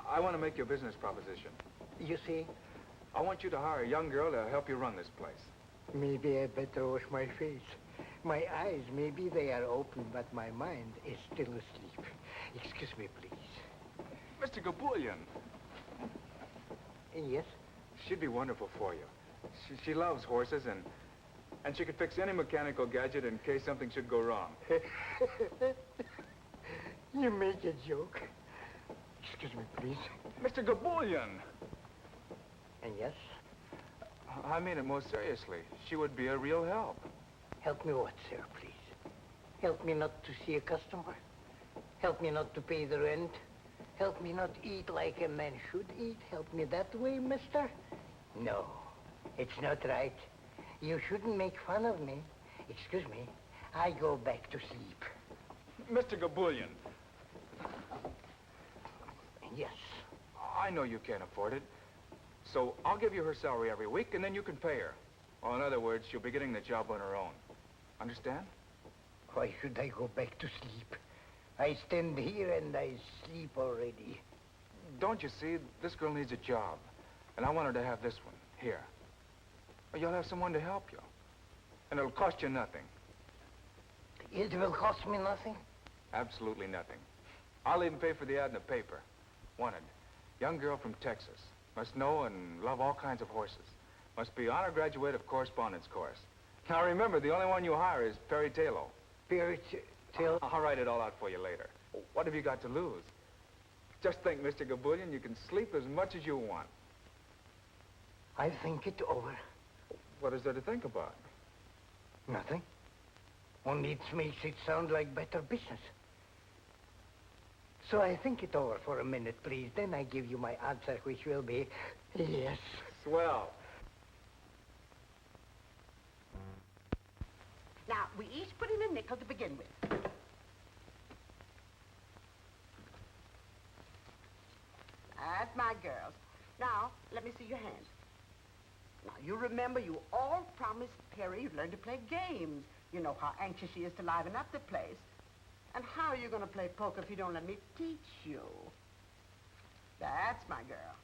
I want to make you a business proposition. You see, I want you to hire a young girl to help you run this place. maybe I better wash my face. My eyes, maybe they are open, but my mind is still asleep. Excuse me, please. Mr. Gabulian. Yes? She'd be wonderful for you. She loves horses, and she could fix any mechanical gadget in case something should go wrong. You make a joke. Excuse me, please. Mr. Gabulian! Yes? I mean it most seriously. She would be a real help. Help me what, sir, please? Help me not to see a customer? Help me not to pay the rent? Help me not eat like a man should eat? Help me that way, mister? No, it's not right. You shouldn't make fun of me. Excuse me, I go back to sleep. Mr. Gabulian. Yes. I know you can't afford it. So I'll give you her salary every week, and then you can pay her. Or in other words, she'll be getting the job on her own. Understand? Why should I go back to sleep? I stand here and I sleep already. Don't you see? This girl needs a job. And I want her to have this one, here. You'll have someone to help you. And it'll cost you nothing. It will cost me nothing? Absolutely nothing. I'll even pay for the ad in the paper. Wanted. Young girl from Texas. Must know and love all kinds of horses. Must be honor graduate of correspondence course. Now remember, the only one you hire is Perry Taylor. Perry Taylor? I'll write it all out for you later. What have you got to lose? Just think, Mr. Gabulian, you can sleep as much as you want. I think it over. What is there to think about? Nothing. Only it makes it sound like better business. So I think it over for a minute, please. Then I give you my answer, which will be yes. Swell. Now, we each put in a nickel to begin with. That's my girls. Now, let me see your hands. Now, you remember you all promised Perry you'd learn to play games. You know how anxious she is to liven up the place. And how are you going to play poker if you don't let me teach you? That's my girl.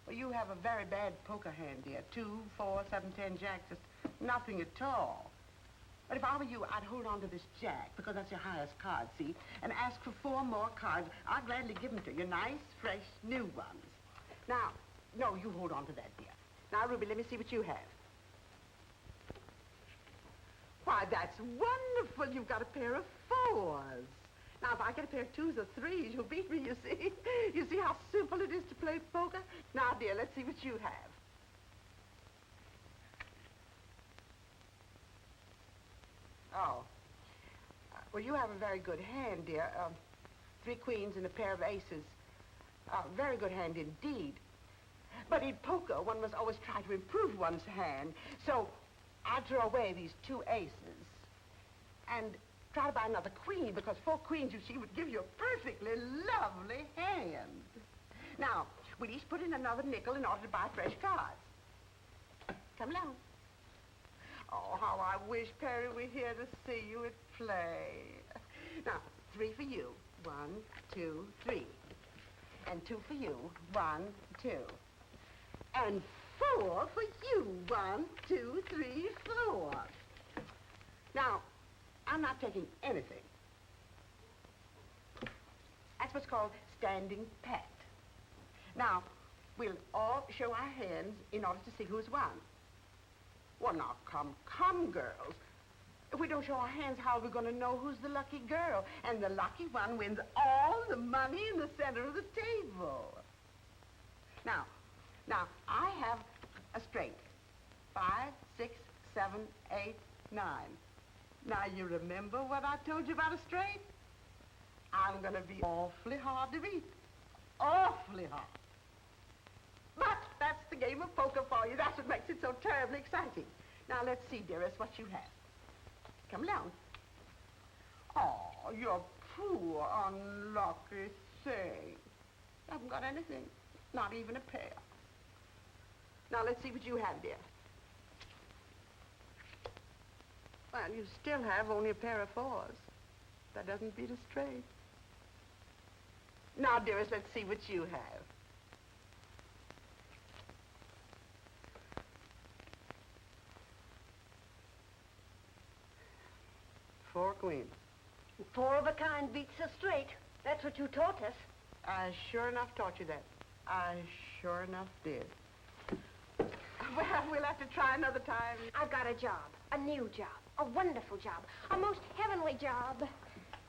Well, you have a very bad poker hand, dear. 2, 4, 7, 10 jacks, just nothing at all. But if I were you, I'd hold on to this jack, because that's your highest card, see? And ask for 4 more cards. I'll gladly give them to you, nice, fresh, new ones. Now, no, you hold on to that, dear. Now, Ruby, let me see what you have. Why, that's wonderful. You've got a pair of 4s. Now, if I get a pair of 2s or 3s, you'll beat me, you see. You see how simple it is to play poker? Now, dear, let's see what you have. Oh. Well, you have a very good hand, dear. 3 queens and a pair of aces. Very good hand indeed. But in poker, one must always try to improve one's hand. So I'll throw away these 2 aces and try to buy another queen, because 4 queens, you see, would give you a perfectly lovely hand. Now, we'll each put in another nickel in order to buy fresh cards. Come along. Oh, how I wish Perry were here to see you at play. Now, 3 for you. 1, 2, 3. And 2 for you. 1, 2. And 4 for you. 1, 2, 3, 4. Now, I'm not taking anything. That's what's called standing pat. Now, we'll all show our hands in order to see who's won. Well, now, come, girls. If we don't show our hands, how are we going to know who's the lucky girl? And the lucky one wins all the money in the center of the table. Now, I have a straight. 5, 6, 7, 8, 9. Now, you remember what I told you about a straight? I'm going to be awfully hard to beat. Awfully hard. But that's the game of poker for you. That's what makes it so terribly exciting. Now, let's see, dearest, what you have. Come along. Oh, you poor, unlucky thing. I haven't got anything. Not even a pair. Now, let's see what you have, dear. Well, you still have only a pair of 4s. That doesn't beat a straight. Now, dearest, let's see what you have. Four queens. 4 of a kind beats a straight. That's what you taught us. I sure enough taught you that. I sure enough did. Well, we'll have to try another time. I've got a job, a new job, a wonderful job, a most heavenly job.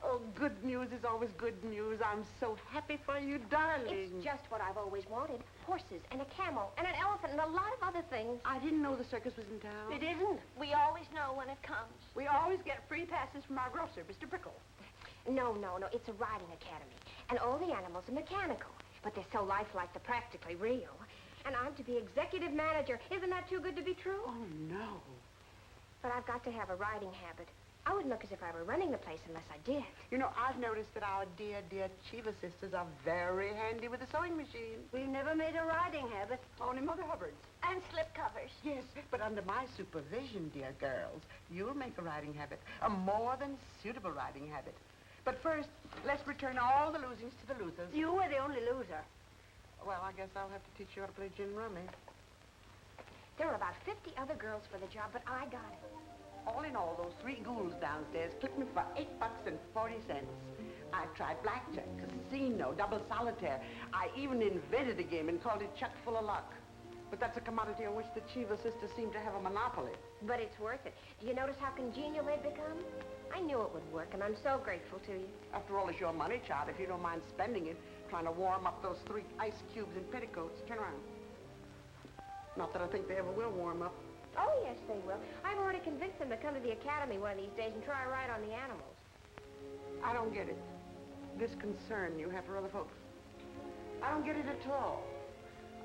Oh, good news is always good news. I'm so happy for you, darling. It's just what I've always wanted. Horses and a camel and an elephant and a lot of other things. I didn't know the circus was in town. It isn't. We always know when it comes. We always get free passes from our grocer, Mr. Prickle. No. It's a riding academy. And all the animals are mechanical. But they're so lifelike they're practically real. And I'm to be executive manager. Isn't that too good to be true? Oh, no. But I've got to have a riding habit. I wouldn't look as if I were running the place unless I did. You know, I've noticed that our dear Cheever sisters are very handy with the sewing machine. We've never made a riding habit. Only Mother Hubbard's. And slip covers. Yes, but under my supervision, dear girls, you'll make a riding habit, a more than suitable riding habit. But first, let's return all the losings to the losers. You were the only loser. Well, I guess I'll have to teach you how to play gin rummy. There were about 50 other girls for the job, but I got it. All in all, those 3 ghouls downstairs clipped me for $8.40. I tried blackjack, casino, double solitaire. I even invented a game and called it Chuck Full of Luck. But that's a commodity on which the Cheever sisters seem to have a monopoly. But it's worth it. Do you notice how congenial they've become? I knew it would work, and I'm so grateful to you. After all, it's your money, child, if you don't mind spending it, trying to warm up those 3 ice cubes in petticoats. Turn around. Not that I think they ever will warm up. Oh, yes, they will. I've already convinced them to come to the academy one of these days and try a ride on the animals. I don't get it. This concern you have for other folks. I don't get it at all.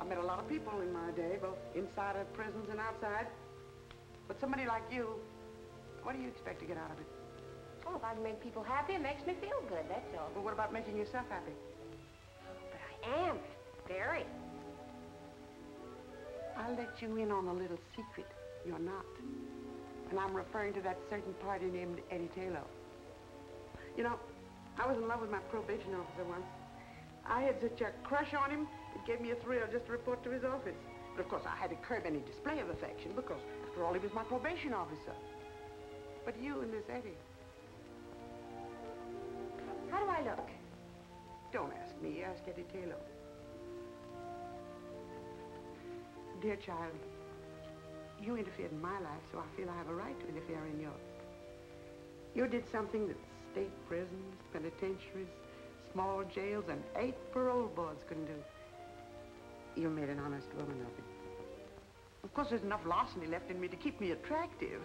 I've met a lot of people in my day, both inside of prisons and outside. But somebody like you, what do you expect to get out of it? Oh, if I can make people happy, it makes me feel good, that's all. Well, what about making yourself happy? But I am. Very. I'll let you in on a little secret. You're not. And I'm referring to that certain party named Eddie Taylor. You know, I was in love with my probation officer once. I had such a crush on him, it gave me a thrill just to report to his office. But of course, I had to curb any display of affection because, after all, he was my probation officer. But you and Miss Eddie. How do I look? Don't ask me, ask Eddie Taylor. Dear child, you interfered in my life, so I feel I have a right to interfere in yours. You did something that state prisons, penitentiaries, small jails, and 8 parole boards couldn't do. You made an honest woman of it. Of course, there's enough larceny left in me to keep me attractive.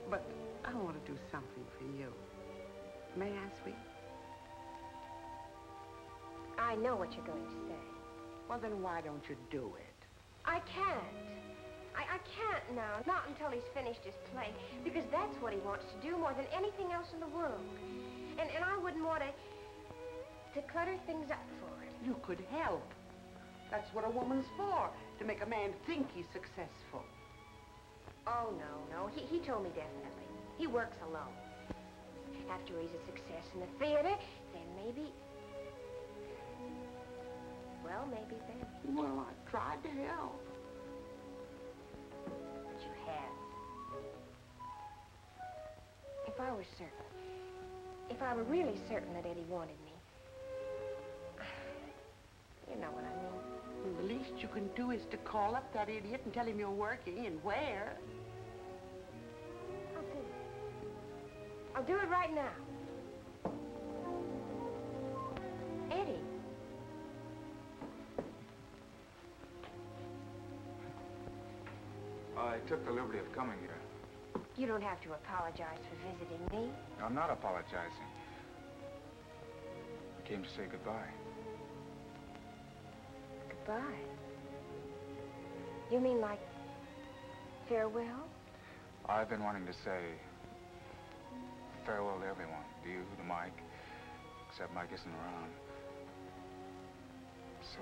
But I want to do something for you. May I, sweet? I know what you're going to say. Well, then why don't you do it? I can't. I can't now, not until he's finished his play, because that's what he wants to do more than anything else in the world. And I wouldn't want to clutter things up for him. You could help. That's what a woman's for, to make a man think he's successful. Oh, no. He told me definitely. He works alone. After he's a success in the theater, then maybe... Well, maybe then. Well, I tried to help. But you have. If I were certain, if I were really certain that Eddie wanted me, you know what I mean. Well, the least what you can do is to call up that idiot and tell him you're working and where. I'll do it right now. Eddie. I took the liberty of coming here. You don't have to apologize for visiting me. I'm not apologizing. I came to say goodbye. Goodbye? You mean like farewell? I've been wanting to say farewell to everyone. To you, to Mike, except Mike isn't around. So,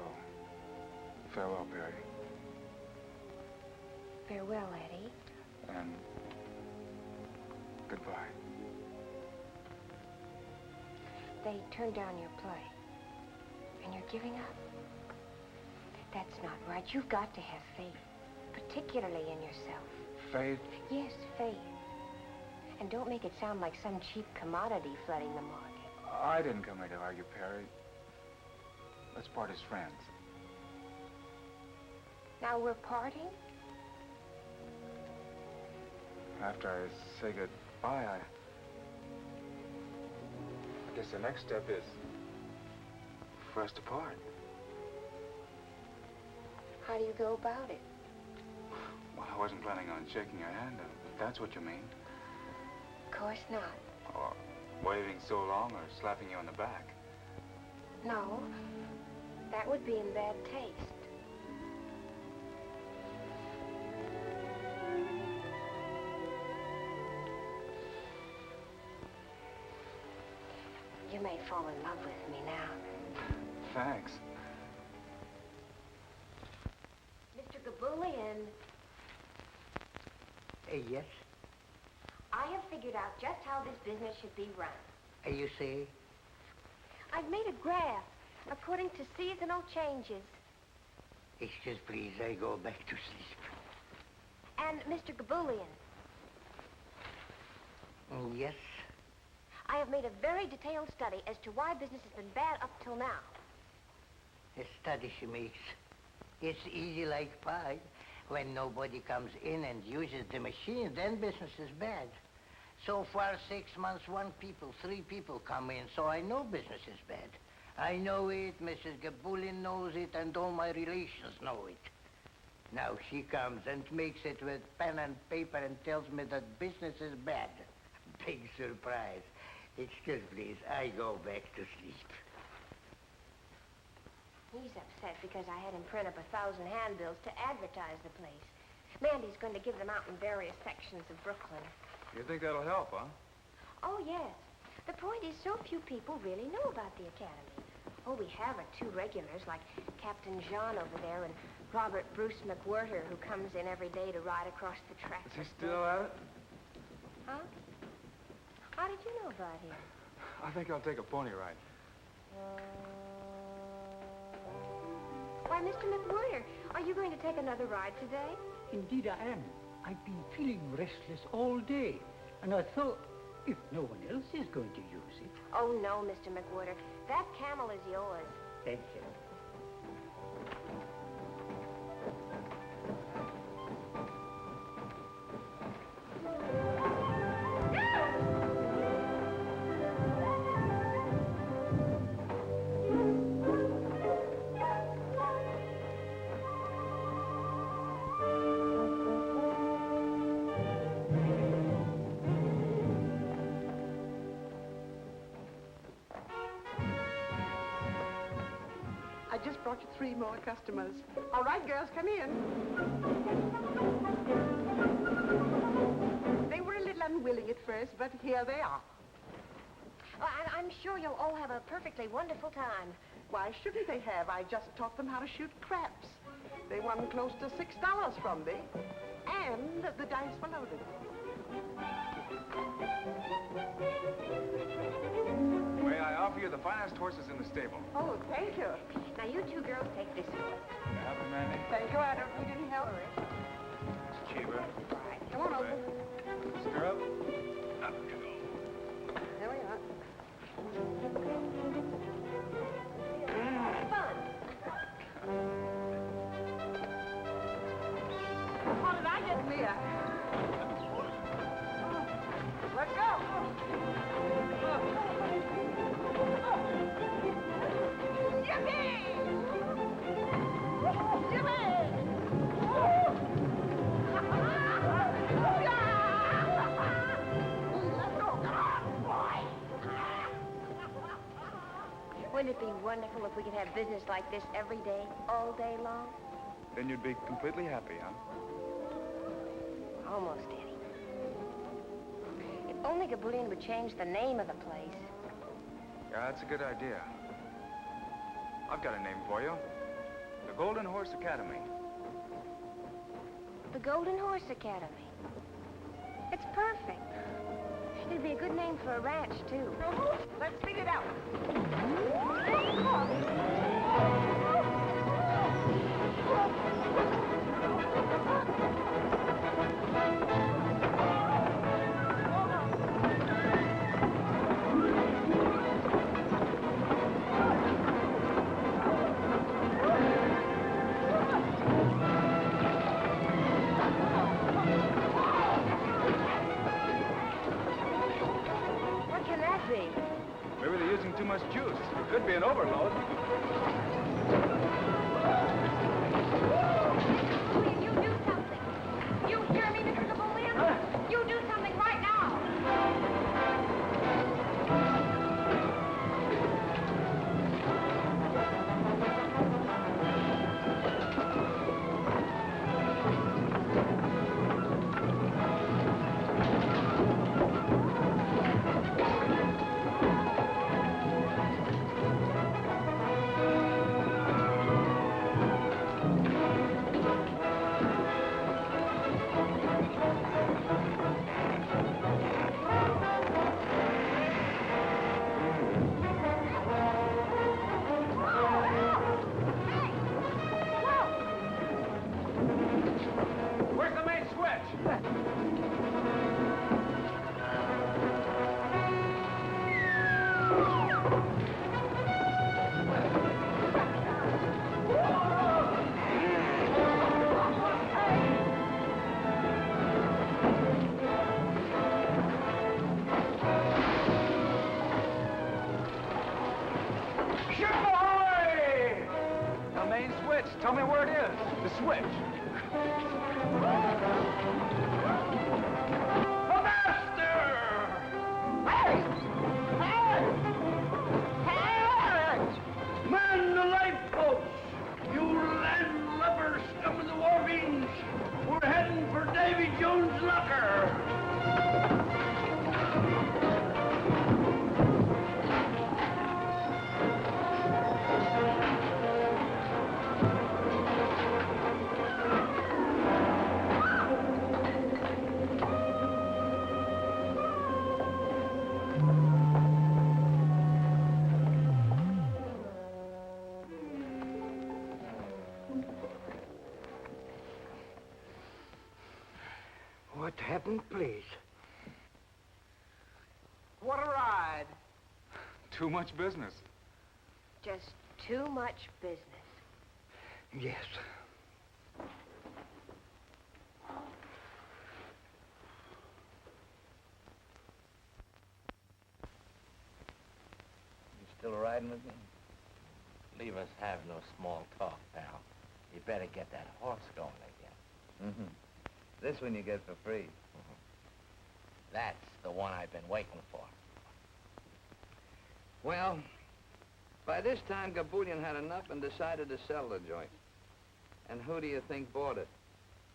farewell, Perry. Farewell, Eddie. And goodbye. They turned down your play. And you're giving up. That's not right. You've got to have faith. Particularly in yourself. Faith? Yes, faith. And don't make it sound like some cheap commodity flooding the market. I didn't come here to argue, Perry. Let's part as friends. Now we're parting? After I say goodbye, I guess the next step is for us to part. How do you go about it? Well, I wasn't planning on shaking your hand, if that's what you mean. Of course not. Or waving so long or slapping you on the back. No. That would be in bad taste. You may fall in love with me now. Thanks. Mr. Gabulian. Yes? I have figured out just how this business should be run. You see? I've made a graph according to seasonal changes. Excuse, please, I go back to sleep. And Mr. Gabulian. Yes? I have made a very detailed study as to why business has been bad up till now. The study she makes. It's easy like pie. When nobody comes in and uses the machine, then business is bad. So far, 6 months, 3 people come in, so I know business is bad. I know it, Mrs. Gabulin knows it, and all my relations know it. Now she comes and makes it with pen and paper and tells me that business is bad. Big surprise. Excuse, please, I go back to sleep. He's upset because I had him print up 1,000 handbills to advertise the place. Mandy's going to give them out in various sections of Brooklyn. You think that'll help, huh? Oh, yes. The point is so few people really know about the Academy. All we have are 2 regulars, like Captain Jean over there and Robert Bruce McWhirter, who comes in every day to ride across the track. Is he still at it? Huh? How did you know about him? I think I'll take a pony ride. Why, Mr. McWhirter, are you going to take another ride today? Indeed I am. I've been feeling restless all day, and I thought, if no one else is going to use it... Oh, no, Mr. McWhirter. That camel is yours. Thank you. I just brought you 3 more customers. All right, girls, come in. They were a little unwilling at first, but here they are. Oh, I'm sure you'll all have a perfectly wonderful time. Why shouldn't they have? I just taught them how to shoot craps. They won close to $6 from me, and the dice were loaded. May I offer you the finest horses in the stable? Oh, thank you. Now, you 2 girls take this one. Happy, Mandy? Thank you. I don't need any help. Cheaper. All right, come on over. Stirrup. Up you go. There we are. Fun. Get me up. Let's go. Wouldn't it be wonderful if we could have business like this every day, all day long? Then you'd be completely happy, huh? Almost, Eddie. If only Gabulian would change the name of the place. Yeah, that's a good idea. I've got a name for you. The Golden Horse Academy. The Golden Horse Academy. It's perfect. It'd be a good name for a ranch, too. Let's figure it out. What can that be? Maybe they're using too much juice. It could be an overload. Will you do something? You hear me, Mr. Gabulian? You do something right now. Where's the main switch? Ahoy! The main switch. Tell me where it is. The switch. A master! Hey! Hey! Hey! Man the lifeboats! You landlubber scum of the wharfings! We're heading for Davy Jones' locker! What happened, please? What a ride. Too much business. Just too much business. Yes. You still riding with me? Leave us have no small talk, pal. You better get that horse going again. Mm-hmm. This one you get for free. That's the one I've been waiting for. Well, by this time, Gabulian had enough and decided to sell the joint. And who do you think bought it?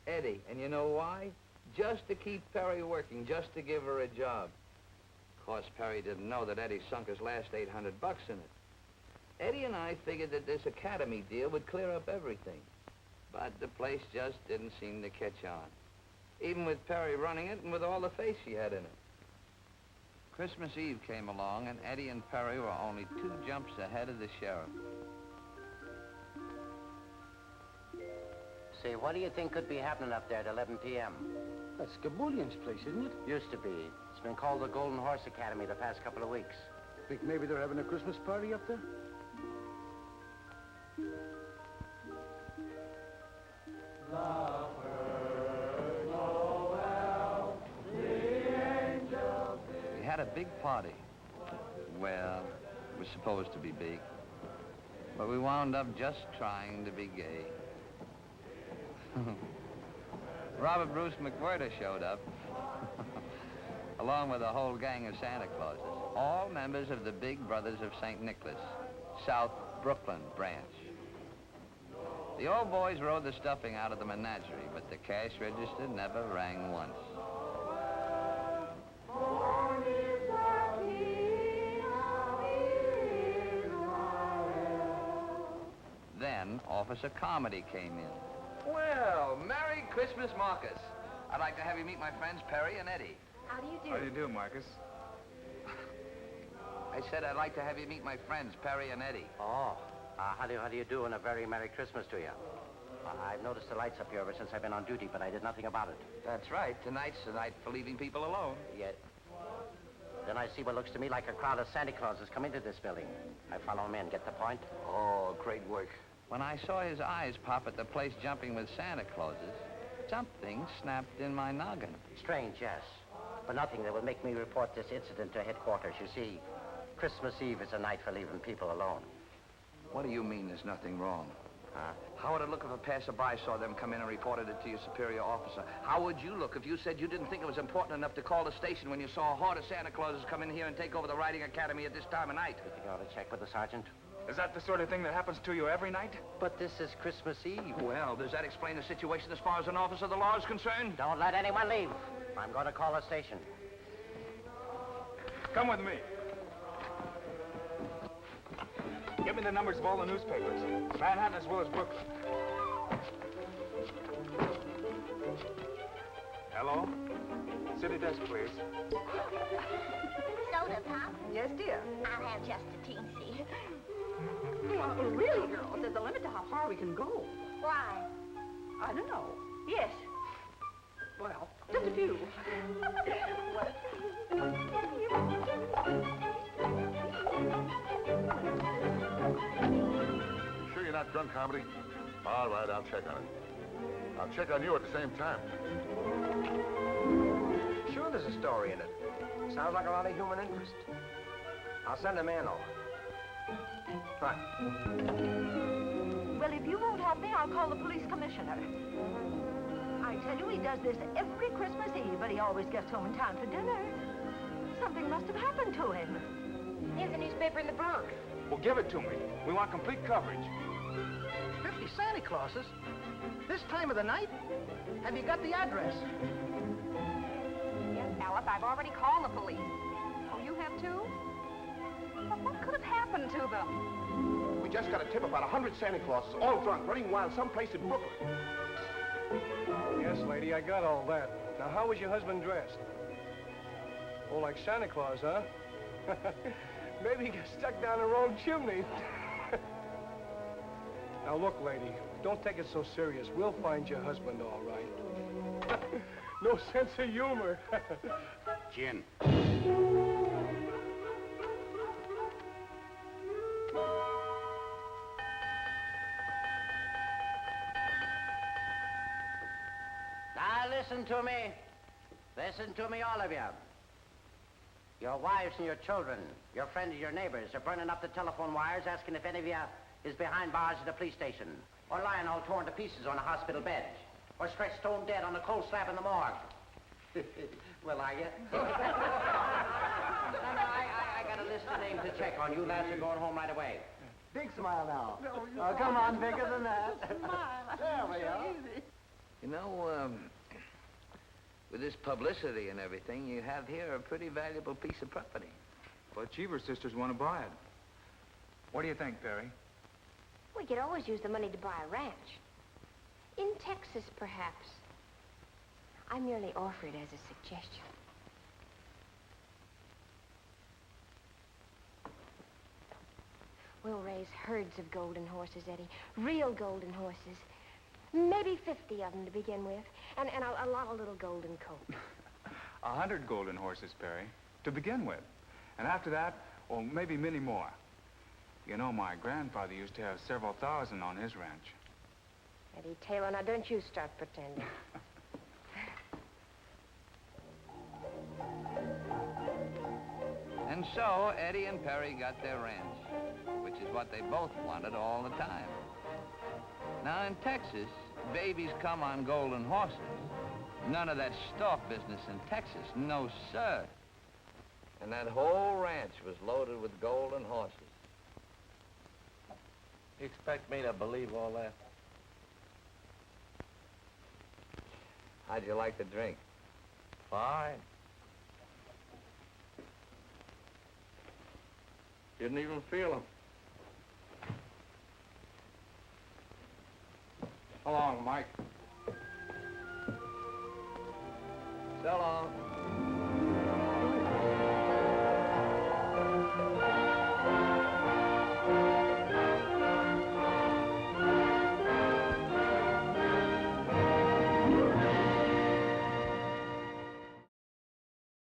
Eddie. And you know why? Just to keep Perry working, just to give her a job. Of course, Perry didn't know that Eddie sunk his last $800 in it. Eddie and I figured that this academy deal would clear up everything. But the place just didn't seem to catch on. Even with Perry running it and with all the faith she had in it. Christmas Eve came along, and Eddie and Perry were only 2 jumps ahead of the sheriff. Say, what do you think could be happening up there at 11 p.m.? That's Gabulian's place, isn't it? Used to be. It's been called the Golden Horse Academy the past couple of weeks. Think maybe they're having a Christmas party up there? Lovers big party. Well, it was supposed to be big. But we wound up just trying to be gay. Robert Bruce McWhirter showed up, along with a whole gang of Santa Clauses, all members of the Big Brothers of St. Nicholas, South Brooklyn branch. The old boys rode the stuffing out of the menagerie, but the cash register never rang once. Then Officer Carmody came in. Well, Merry Christmas, Marcus. I'd like to have you meet my friends Perry and Eddie. How do you do? How do you do, Marcus? I said I'd like to have you meet my friends Perry and Eddie. Oh, how do you do, and a very Merry Christmas to you. I've noticed the lights up here ever since I've been on duty, but I did nothing about it. That's right. Tonight's the night for leaving people alone. Yet. Then I see what looks to me like a crowd of Santa Clauses come into this building. I follow them in. Get the point? Oh, great work. When I saw his eyes pop at the place jumping with Santa Clauses, something snapped in my noggin. Strange, yes. But nothing that would make me report this incident to headquarters. You see, Christmas Eve is a night for leaving people alone. What do you mean there's nothing wrong? How would it look if a passerby saw them come in and reported it to your superior officer? How would you look if you said you didn't think it was important enough to call the station when you saw a horde of Santa Clauses come in here and take over the riding academy at this time of night? You think I ought to check with the sergeant? Is that the sort of thing that happens to you every night? But this is Christmas Eve. Well, does that explain the situation as far as an officer of the law is concerned? Don't let anyone leave. I'm going to call the station. Come with me. Give me the numbers of all the newspapers. Manhattan as well as Brooklyn. Hello? City desk, please. Soda, Pop? Yes, dear. I'll have just a teensy. Well, really, girls, there's a limit to how far we can go. Why? I don't know. Yes. Well, just a few. Sure you're not drunk, Comedy? All right, I'll check on it. I'll check on you at the same time. Sure there's a story in it. Sounds like a lot of human interest. I'll send a man over. Right. Well, if you won't help me, I'll call the police commissioner. I tell you, he does this every Christmas Eve, but he always gets home in time for dinner. Something must have happened to him. Here's a newspaper in the Bronx. Well, give it to me. We want complete coverage. 50 Santa Clauses? This time of the night? Have you got the address? Yes, Alice, I've already called the police. Oh, you have too? Well, what could have happened to them? We just got a tip about 100 Santa Clauses, all drunk, running wild someplace in Brooklyn. Yes, lady, I got all that. Now, how was your husband dressed? Oh, like Santa Claus, huh? Maybe he got stuck down the wrong chimney. Now, look, lady, don't take it so serious. We'll find your husband all right. No sense of humor. Gin. Now, listen to me. Listen to me, all of you. Your wives and your children, your friends and your neighbors are burning up the telephone wires asking if any of you is behind bars at the police station, or lying all torn to pieces on a hospital bed, or stretched stone dead on a cold slab in the morgue. Well, are you? No, I got a list of names to check on. You lads are going home right away. Big smile now. Oh, come on, bigger than that. Smile. There we are. You know, with this publicity and everything, you have here a pretty valuable piece of property. But Cheever sisters want to buy it. What do you think, Perry? We could always use the money to buy a ranch. In Texas, perhaps. I merely offer it as a suggestion. We'll raise herds of golden horses, Eddie. Real golden horses. Maybe 50 of them to begin with. And a lot of little golden coats. 100 golden horses, Perry, to begin with. And after that, well, maybe many more. You know, my grandfather used to have several thousand on his ranch. Eddie Taylor, now don't you start pretending. And so Eddie and Perry got their ranch, which is what they both wanted all the time. Now in Texas, babies come on golden horses. None of that stalk business in Texas, no sir. And that whole ranch was loaded with golden horses. You expect me to believe all that? How'd you like the drink? Fine. Didn't even feel him. So long, Mike. So long.